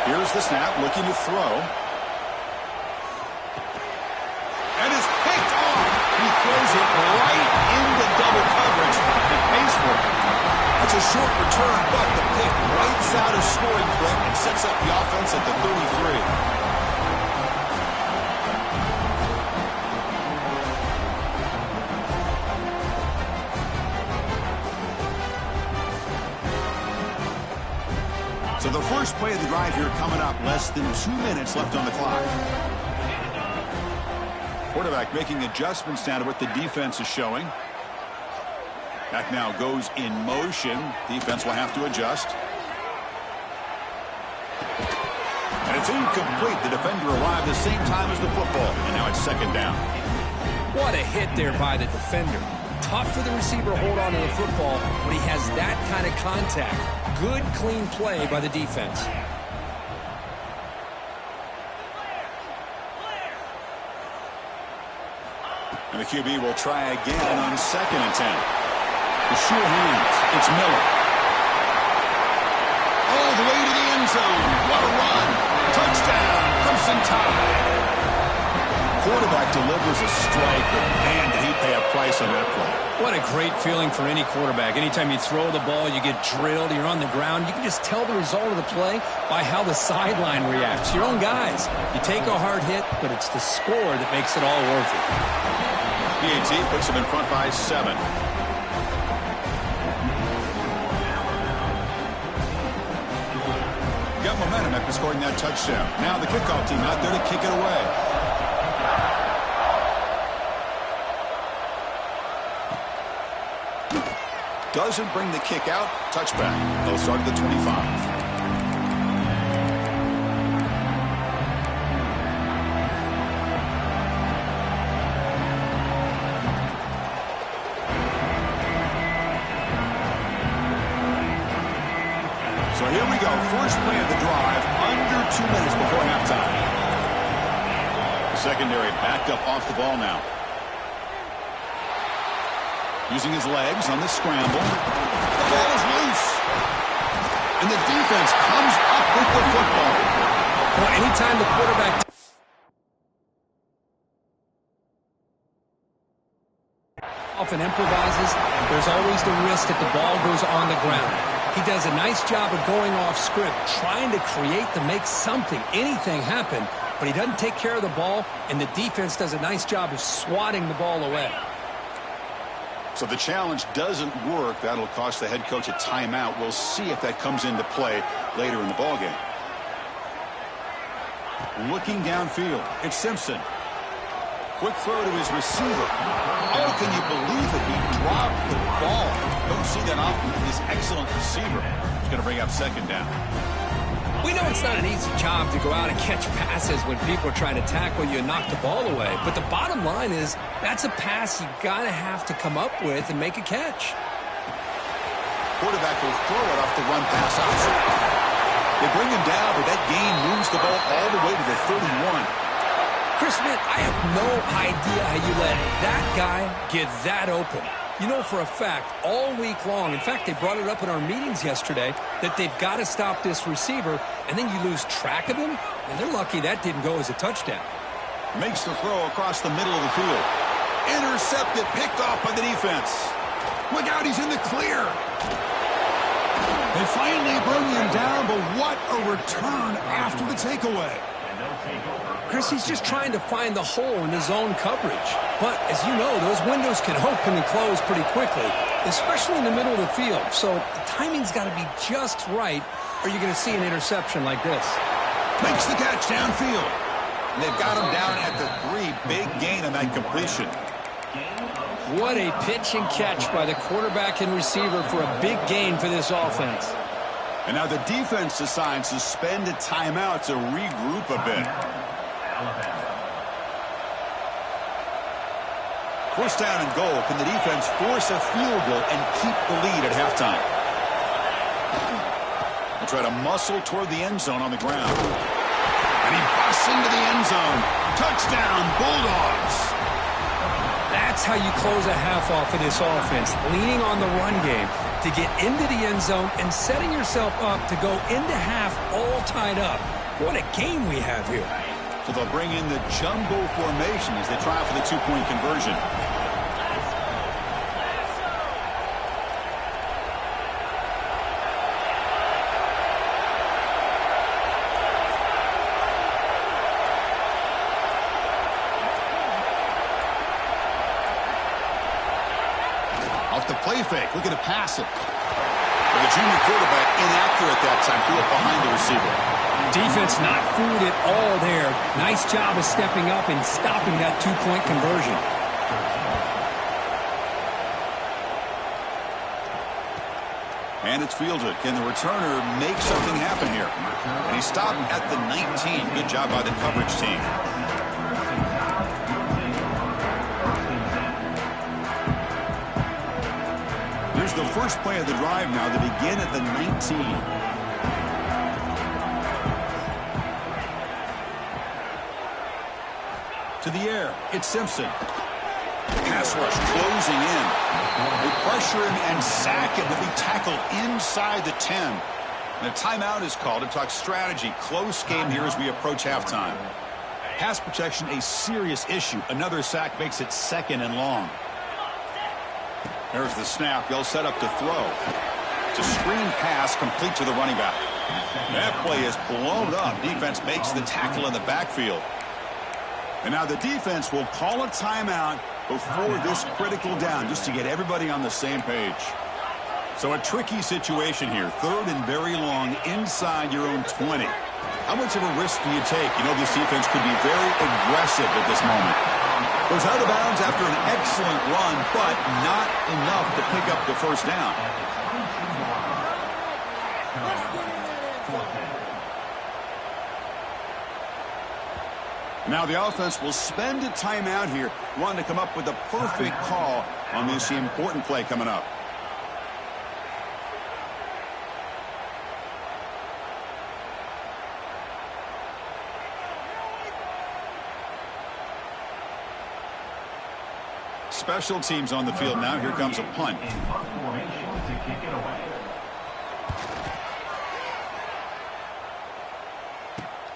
Here's the snap, looking to throw. And is picked off. He throws it right into double coverage and pays for it. That's a short return, but the pick writes out a scoring threat and sets up the offense at the 33. So the first play of the drive here coming up, less than 2 minutes left on the clock. Quarterback making adjustments now to what the defense is showing. Back now goes in motion. Defense will have to adjust. And it's incomplete. The defender arrived the same time as the football. And now it's 2nd down. What a hit there by the defender. Tough for the receiver to hold on to the football when he has that kind of contact. Good, clean play by the defense. And the QB will try again on 2nd and 10. The sure hands. It's Miller. All the way to the end zone. What a run. Touchdown. Crimson Tide. Quarterback delivers a strike, but man, did he pay a price on that play. What a great feeling for any quarterback. Anytime you throw the ball, you get drilled, you're on the ground. You can just tell the result of the play by how the sideline reacts. Your own guys. You take a hard hit, but it's the score that makes it all worth it. PAT puts him in front by 7. Got momentum after scoring that touchdown. Now the kickoff team out there to kick it away. Doesn't bring the kick out. Touchback. They'll start at the 25. So here we go. First play of the drive. Under 2 minutes before halftime. The secondary backed up off the ball now. Using his legs on the scramble. The ball is loose. And the defense comes up with the football. Well, anytime the quarterback often improvises, there's always the risk that the ball goes on the ground. He does a nice job of going off script, trying to create to make something, anything happen, but he doesn't take care of the ball, and the defense does a nice job of swatting the ball away. So the challenge doesn't work. That'll cost the head coach a timeout. We'll see if that comes into play later in the ballgame. Looking downfield, it's Simpson. Quick throw to his receiver. Oh, can you believe it? He dropped the ball. Don't see that often with this excellent receiver. He's going to bring up 2nd down. We know it's not an easy job to go out and catch passes when people are trying to tackle you and knock the ball away. But the bottom line is that's a pass you got to have to come up with and make a catch. Quarterback will throw it off the run pass option. They bring him down, but that gain moves the ball all the way to the 31. Chris Smith, I have no idea how you let that guy get that open. You know for a fact, all week long, in fact, they brought it up in our meetings yesterday, that they've got to stop this receiver, and then you lose track of him, and they're lucky that didn't go as a touchdown. Makes the throw across the middle of the field. Intercepted, picked off by the defense. Look out, he's in the clear. They finally bring him down, but what a return after the takeaway. Chris, he's just trying to find the hole in his zone coverage. But, as you know, those windows can open and close pretty quickly, especially in the middle of the field. So the timing's got to be just right, or you're going to see an interception like this. Makes the catch downfield. And they've got him down at the 3. Big gain on that completion. What a pitch and catch by the quarterback and receiver for a big gain for this offense. And now the defense decides to spend a timeout to regroup a bit. First down and goal. Can the defense force a field goal and keep the lead at halftime? They try to muscle toward the end zone on the ground. And he busts into the end zone. Touchdown, Bulldogs. That's how you close a half off of this offense, leaning on the run game to get into the end zone and setting yourself up to go into half all tied up. What a game we have here. So they'll bring in the jumbo formation as they try for the two-point conversion. Off the play fake, looking to pass it. But the junior quarterback inaccurate that time, threw it behind the receiver. Defense not fooled at all there. Nice job of stepping up and stopping that two-point conversion. And it's fielded. Can the returner make something happen here? And he stopped at the 19. Good job by the coverage team. Here's the first play of the drive now to begin at the 19. To the air, it's Simpson. Pass rush closing in. They pressure him and sack him, but they tackled inside the 10. And a timeout is called to talk strategy. Close game here as we approach halftime. Pass protection, a serious issue. Another sack makes it 2nd and long. There's the snap. They'll set up to throw. It's a screen pass complete to the running back. That play is blown up. Defense makes the tackle in the backfield. And now the defense will call a timeout before this critical down just to get everybody on the same page. So a tricky situation here. 3rd and very long inside your own 20. How much of a risk do you take? You know this defense could be very aggressive at this moment. Goes out of bounds after an excellent run, but not enough to pick up the first down. Now the offense will spend a timeout here, wanting to come up with a perfect call on this important play coming up. Special teams on the field now. Here comes a punt.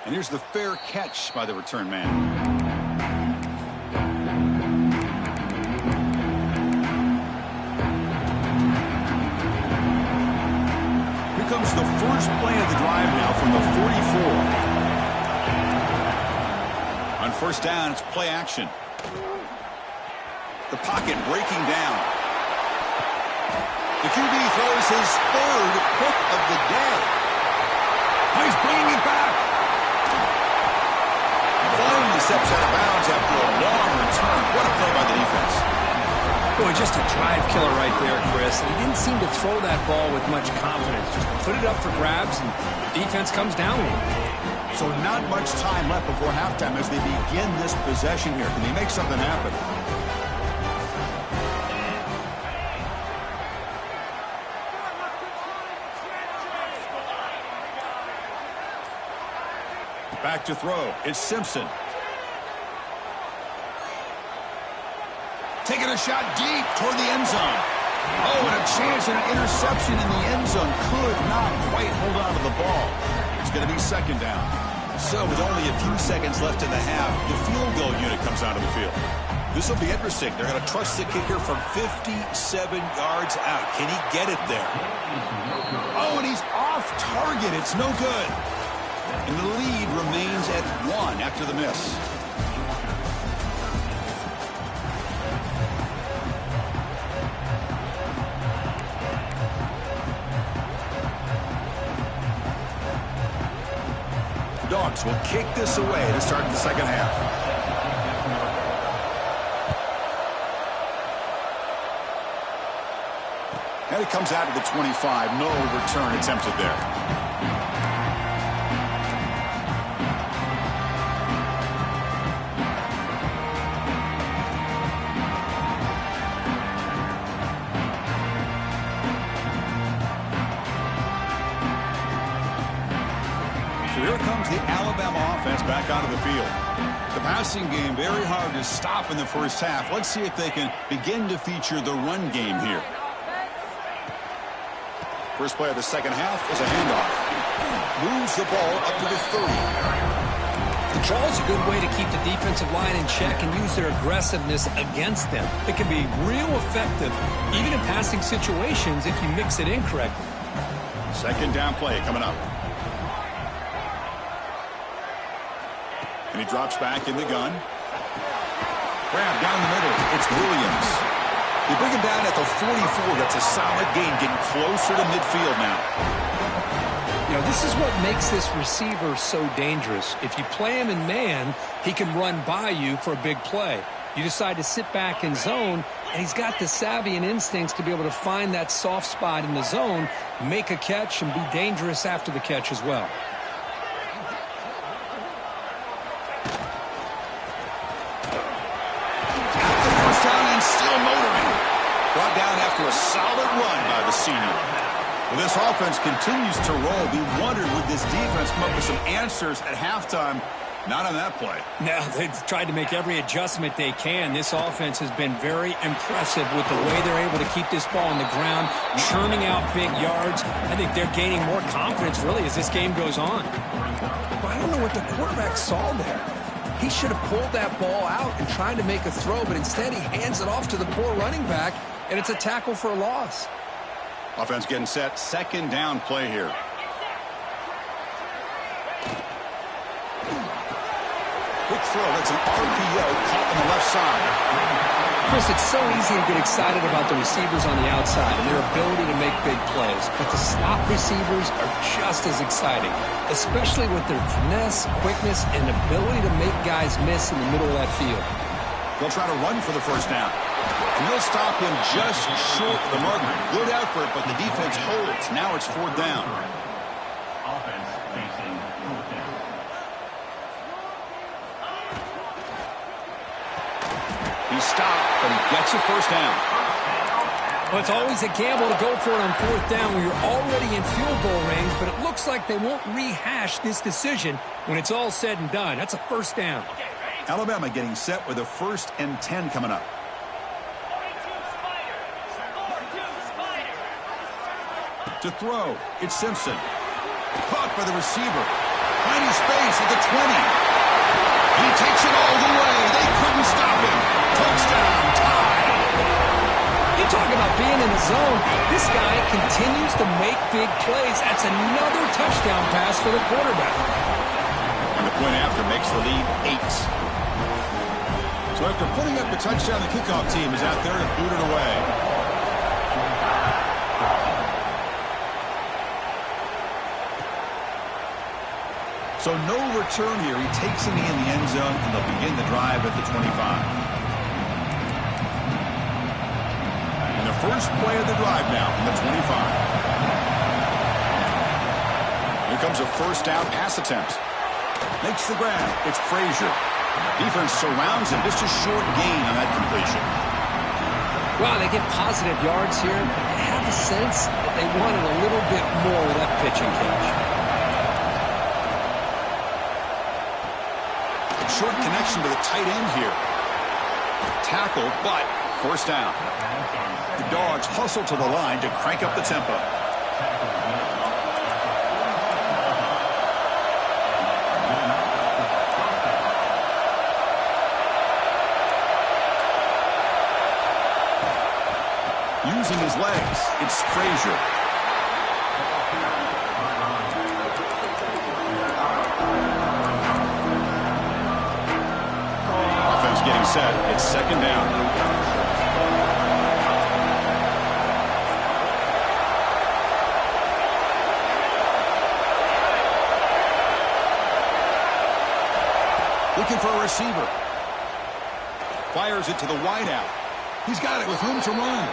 And here's the fair catch by the return man. Here comes the first play of the drive now from the 44. On first down, it's play action. The pocket breaking down. The QB throws his 3rd pick of the day. Oh, he's bringing it back. Finally steps out of bounds after a long return. What a play by the defense. Boy, just a drive killer right there, Chris. He didn't seem to throw that ball with much confidence. Just put it up for grabs, and the defense comes down with it. So not much time left before halftime as they begin this possession here. Can they make something happen? Back to throw. It's Simpson. Taking a shot deep toward the end zone. Oh, and a chance at an interception in the end zone. Could not quite hold on to the ball. It's going to be 2nd down. So with only a few seconds left in the half, the field goal unit comes out of the field. This will be interesting. They're going to trust the kicker from 57 yards out. Can he get it there? Oh, and he's off target. It's no good. And the lead remains at 1 after the miss. Dogs will kick this away to start the second half. And it comes out to the 25. No return attempted there. So here comes the Alabama offense back onto the field. The passing game very hard to stop in the first half. Let's see if they can begin to feature the run game here. First play of the second half is a handoff. Moves the ball up to the 30. The draw is a good way to keep the defensive line in check and use their aggressiveness against them. It can be real effective, even in passing situations, if you mix it in correctly. Second down play coming up. And he drops back in the gun. Grab down the middle. It's Williams. They bring him down at the 44. That's a solid gain, getting closer to midfield now. You know, this is what makes this receiver so dangerous. If you play him in man, he can run by you for a big play. You decide to sit back in zone, and he's got the savvy and instincts to be able to find that soft spot in the zone, make a catch, and be dangerous after the catch as well. Brought down after a solid run by the senior. Well, this offense continues to roll. We wondered, would this defense come up with some answers at halftime? Not on that play. No, they've tried to make every adjustment they can. This offense has been very impressive with the way they're able to keep this ball on the ground, churning out big yards. I think they're gaining more confidence, really, as this game goes on. But I don't know what the quarterback saw there. He should have pulled that ball out and tried to make a throw, but instead he hands it off to the poor running back, and it's a tackle for a loss. Offense getting set. Second down play here. Quick throw. That's an RPO caught on the left side. Chris, it's so easy to get excited about the receivers on the outside and their ability to make big plays, but the slot receivers are just as exciting, especially with their finesse, quickness, and ability to make guys miss in the middle of that field. They'll try to run for the first down. And they'll stop him just short of the marker. Good effort, but the defense holds. Now it's fourth down. Offense facing fourth down. He stopped, but he gets a first down. Well, it's always a gamble to go for it on fourth down when you're already in field goal range, but it looks like they won't rehash this decision when it's all said and done. That's a first down. Alabama getting set with a 1st and 10 coming up. To throw, it's Simpson. Caught by the receiver. Finding space at the 20. He takes it all the way. They couldn't stop him. Touchdown, tie. You talk about being in the zone. This guy continues to make big plays. That's another touchdown pass for the quarterback. And the point after makes the lead 8. So after putting up the touchdown, the kickoff team is out there to boot it away. So no return here. He takes it in the end zone, and they'll begin the drive at the 25. And the first play of the drive now from the 25. Here comes a first down pass attempt. Makes the grab. It's Frazier. Defense surrounds him. Just a short gain on that completion. Well, they get positive yards here. I have a sense that they wanted a little bit more of that pitching catch. Short connection to the tight end here. Tackle, but first down. The Dogs hustle to the line to crank up the tempo. using his legs. It's Frazier. Offense getting set. It's second down. Looking for a receiver. Fires it to the wideout. He's got it with room to run.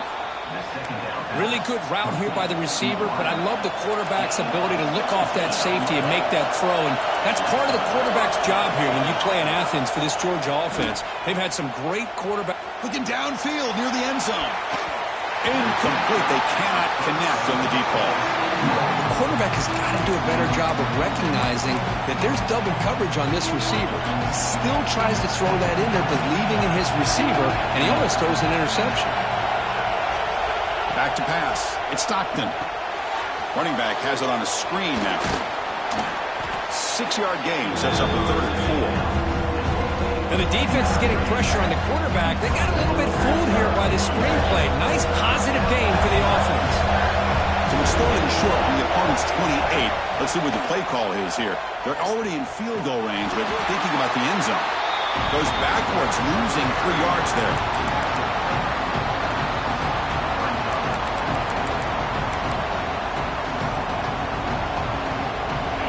Really good route here by the receiver, but I love the quarterback's ability to look off that safety and make that throw. And that's part of the quarterback's job here when you play in Athens for this Georgia offense. They've had some great quarterback. Looking downfield near the end zone. Incomplete. They cannot connect on the deep ball. The quarterback has got to do a better job of recognizing that there's double coverage on this receiver. He still tries to throw that in there, believing in his receiver, and he almost throws an interception. Back to pass. It's Stockton. Running back has it on a screen now. 6-yard gain sets up a 3rd and 4. Now the defense is getting pressure on the quarterback. They got a little bit fooled here by the screen play. Nice positive gain for the offense. So it's stolen short from the opponent's 28. Let's see what the play call is here. They're already in field goal range, but thinking about the end zone. Goes backwards, losing 3 yards there.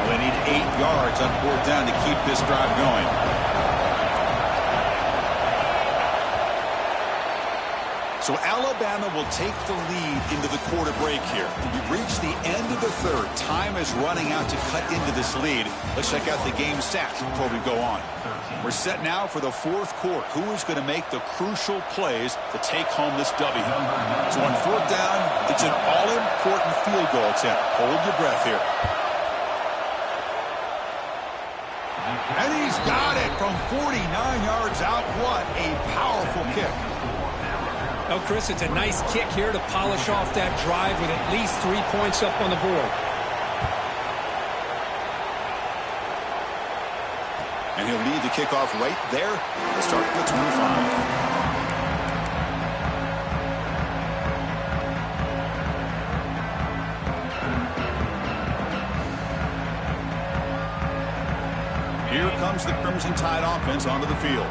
Well, they need 8 yards on 4th down to keep this drive going. So Alabama will take the lead into the quarter break here. We've reached the end of the 3rd. Time is running out to cut into this lead. Let's check out the game stats before we go on. We're set now for the 4th quarter. Who is going to make the crucial plays to take home this W? So on 4th down, it's an all-important field goal attempt. Hold your breath here. And he's got it from 49 yards out. What a powerful kick. Oh, Chris, it's a nice kick here to polish off that drive with at least 3 points up on the board. And he'll lead the kickoff right there. Let's start at the 25. Here comes the Crimson Tide offense onto the field.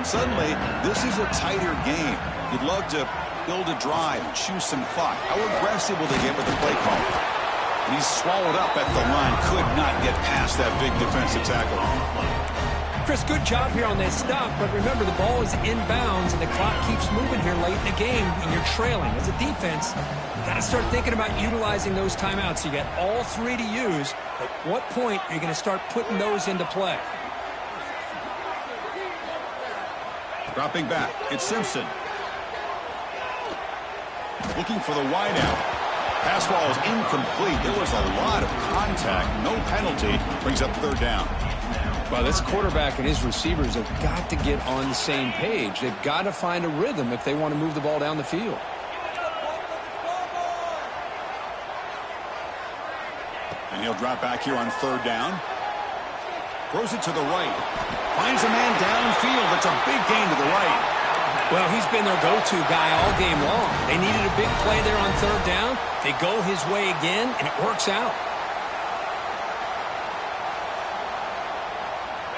Suddenly, this is a tighter game. You'd love to build a drive and choose some clock. How aggressive will they get with the play call? And he's swallowed up at the line. Could not get past that big defensive tackle. Chris, good job here on that stop, but remember the ball is inbounds and the clock keeps moving here late in the game and you're trailing. As a defense, you got to start thinking about utilizing those timeouts. You got all 3 to use. At what point are you going to start putting those into play? Dropping back, it's Simpson. Looking for the wideout. Pass ball is incomplete. There was a lot of contact. No penalty. Brings up 3rd down. Well, this quarterback and his receivers have got to get on the same page. They've got to find a rhythm if they want to move the ball down the field. And he'll drop back here on 3rd down. Throws it to the right. Finds a man downfield. It's a big gain to the right. Well, he's been their go-to guy all game long. They needed a big play there on 3rd down. They go his way again, and it works out.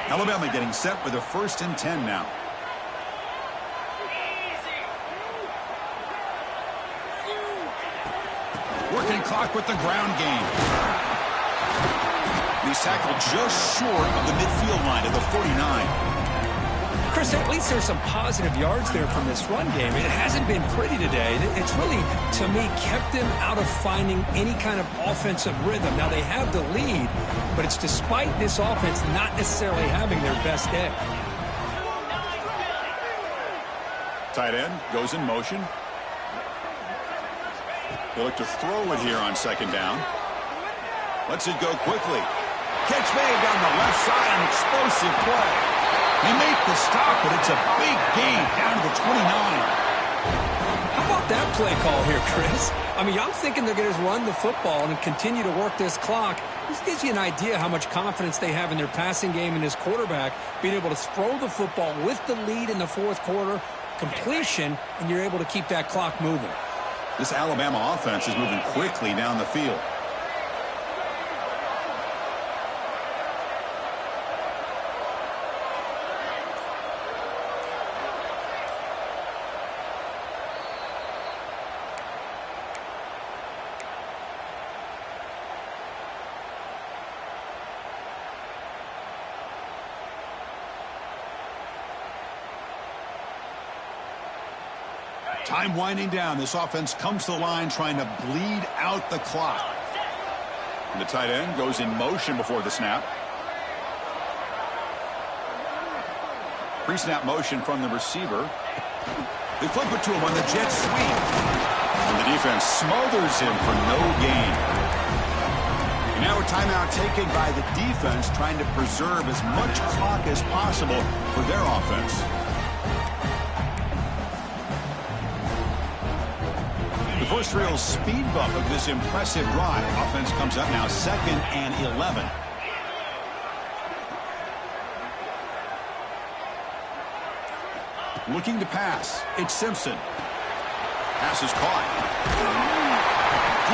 Alabama getting set with a 1st and 10 now. Working clock with the ground game. He's tackled just short of the midfield line to the 49. Chris, at least there's some positive yards there from this run game. It hasn't been pretty today. It's really, to me, kept them out of finding any kind of offensive rhythm. Now, they have the lead, but it's despite this offense not necessarily having their best day. Tight end goes in motion. They look to throw it here on 2nd down. Lets it go quickly. Catch made down the left side, an explosive play. They make the stop, but it's a big gain down to the 29. How about that play call here, Chris? I mean, I'm thinking they're going to run the football and continue to work this clock. This gives you an idea how much confidence they have in their passing game and this quarterback being able to throw the football with the lead in the 4th quarter, completion, and you're able to keep that clock moving. This Alabama offense is moving quickly down the field. Time winding down. This offense comes to the line trying to bleed out the clock. And the tight end goes in motion before the snap. Pre-snap motion from the receiver. They flip it to him on the jet sweep. And the defense smothers him for no gain. And now a timeout taken by the defense trying to preserve as much clock as possible for their offense. The first real speed bump of this impressive drive. Offense comes up now 2nd and 11. Looking to pass. It's Simpson. Pass is caught.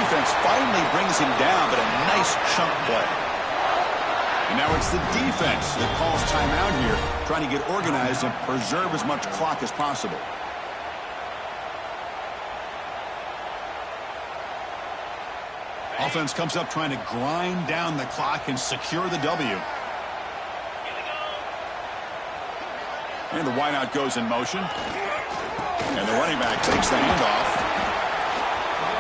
Defense finally brings him down, but a nice chunk play. And now it's the defense that calls timeout here, trying to get organized and preserve as much clock as possible. Offense comes up trying to grind down the clock and secure the W. And the wideout goes in motion. And the running back takes the handoff.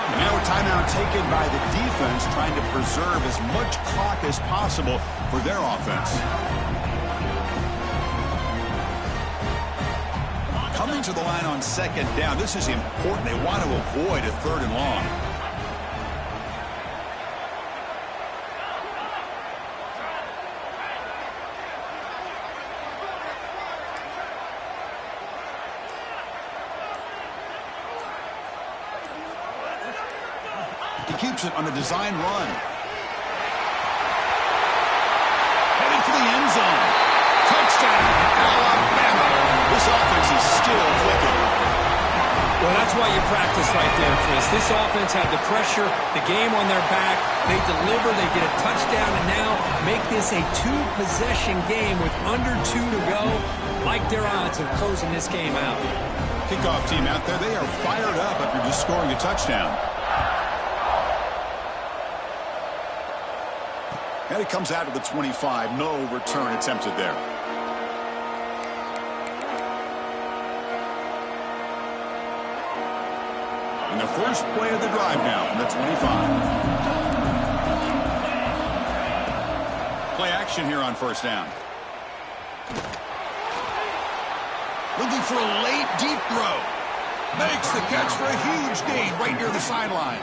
And now a timeout taken by the defense trying to preserve as much clock as possible for their offense. Coming to the line on 2nd down. This is important. They want to avoid a 3rd and long. He keeps it on a design run. Headed for the end zone. Touchdown, Alabama. This offense is still clicking. Well, that's why you practice right there, Chris. This offense had the pressure, the game on their back. They deliver, they get a touchdown, and now make this a 2-possession game with under 2 to go. Like their odds of closing this game out. Kickoff team out there, they are fired up after just scoring a touchdown. And it comes out of the 25. No return attempted there. And the first play of the drive now from the 25. Play action here on 1st down. Looking for a late deep throw. Makes the catch for a huge gain right near the sideline.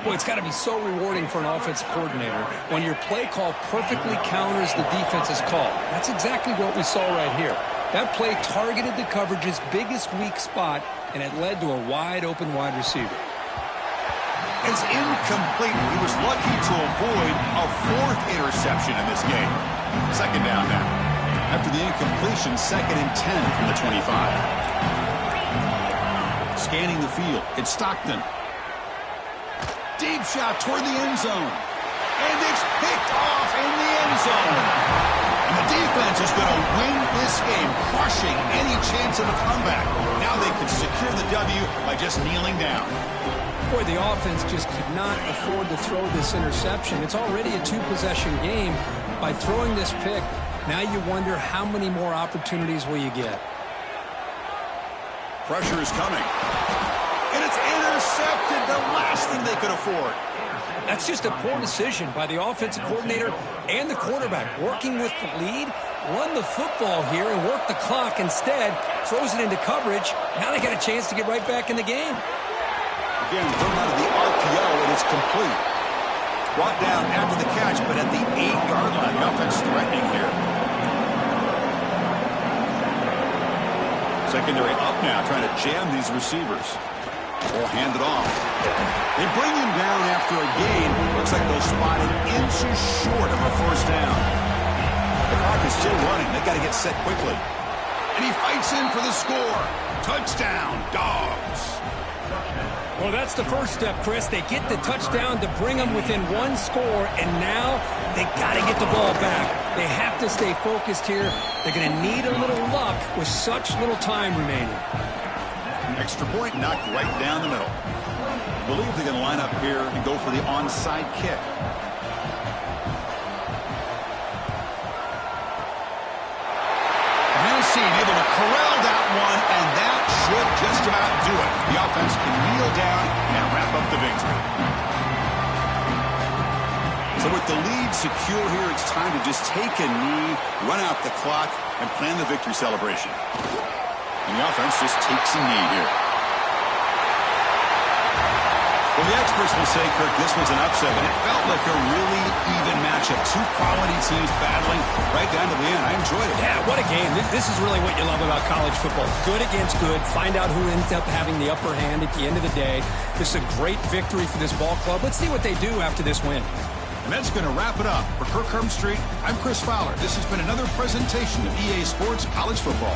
Boy, it's got to be so rewarding for an offensive coordinator when your play call perfectly counters the defense's call. That's exactly what we saw right here. That play targeted the coverage's biggest weak spot, and it led to a wide-open wide receiver. It's incomplete. He was lucky to avoid a 4th interception in this game. 2nd down now. After the incompletion, 2nd and 10 from the 25. Scanning the field. It's Stockton. Deep shot toward the end zone. And it's picked off in the end zone. And the defense is going to win this game, crushing any chance of a comeback. Now they can secure the W by just kneeling down. Boy, the offense just could not afford to throw this interception. It's already a 2-possession game. By throwing this pick, now you wonder how many more opportunities will you get. Pressure is coming. And it's intercepted, the last thing they could afford. That's just a poor decision by the offensive coordinator and the quarterback. Working with the lead, run the football here and work the clock instead. Throws it into coverage. Now they got a chance to get right back in the game. Again, thrown out of the RPO, and it's complete. Brought down after the catch, but at the 8-yard line. The offense threatening here. Secondary up now, trying to jam these receivers. Or hand it off. They bring him down after a gain. Looks like they'll spot it inches short of a 1st down. The clock is still running. They got to get set quickly. And he fights in for the score. Touchdown, Dogs. Well, that's the first step, Chris. They get the touchdown to bring them within one score, and now they got to get the ball back. They have to stay focused here. They're going to need a little luck with such little time remaining. Extra point knocked right down the middle. I believe they're going to line up here and go for the onside kick. Able to corral that one, and that should just about do it. The offense can kneel down and wrap up the victory. So with the lead secure here, it's time to just take a knee, run out the clock, and plan the victory celebration. And the offense just takes a knee here. Well, the experts will say, Kirk, this was an upset, and it felt like a really even matchup. Two quality teams battling right down to the end. I enjoyed it. Yeah, what a game. This is really what you love about college football. Good against good. Find out who ends up having the upper hand at the end of the day. This is a great victory for this ball club. Let's see what they do after this win. And that's going to wrap it up. For Kirk Street, I'm Chris Fowler. This has been another presentation of EA Sports College Football.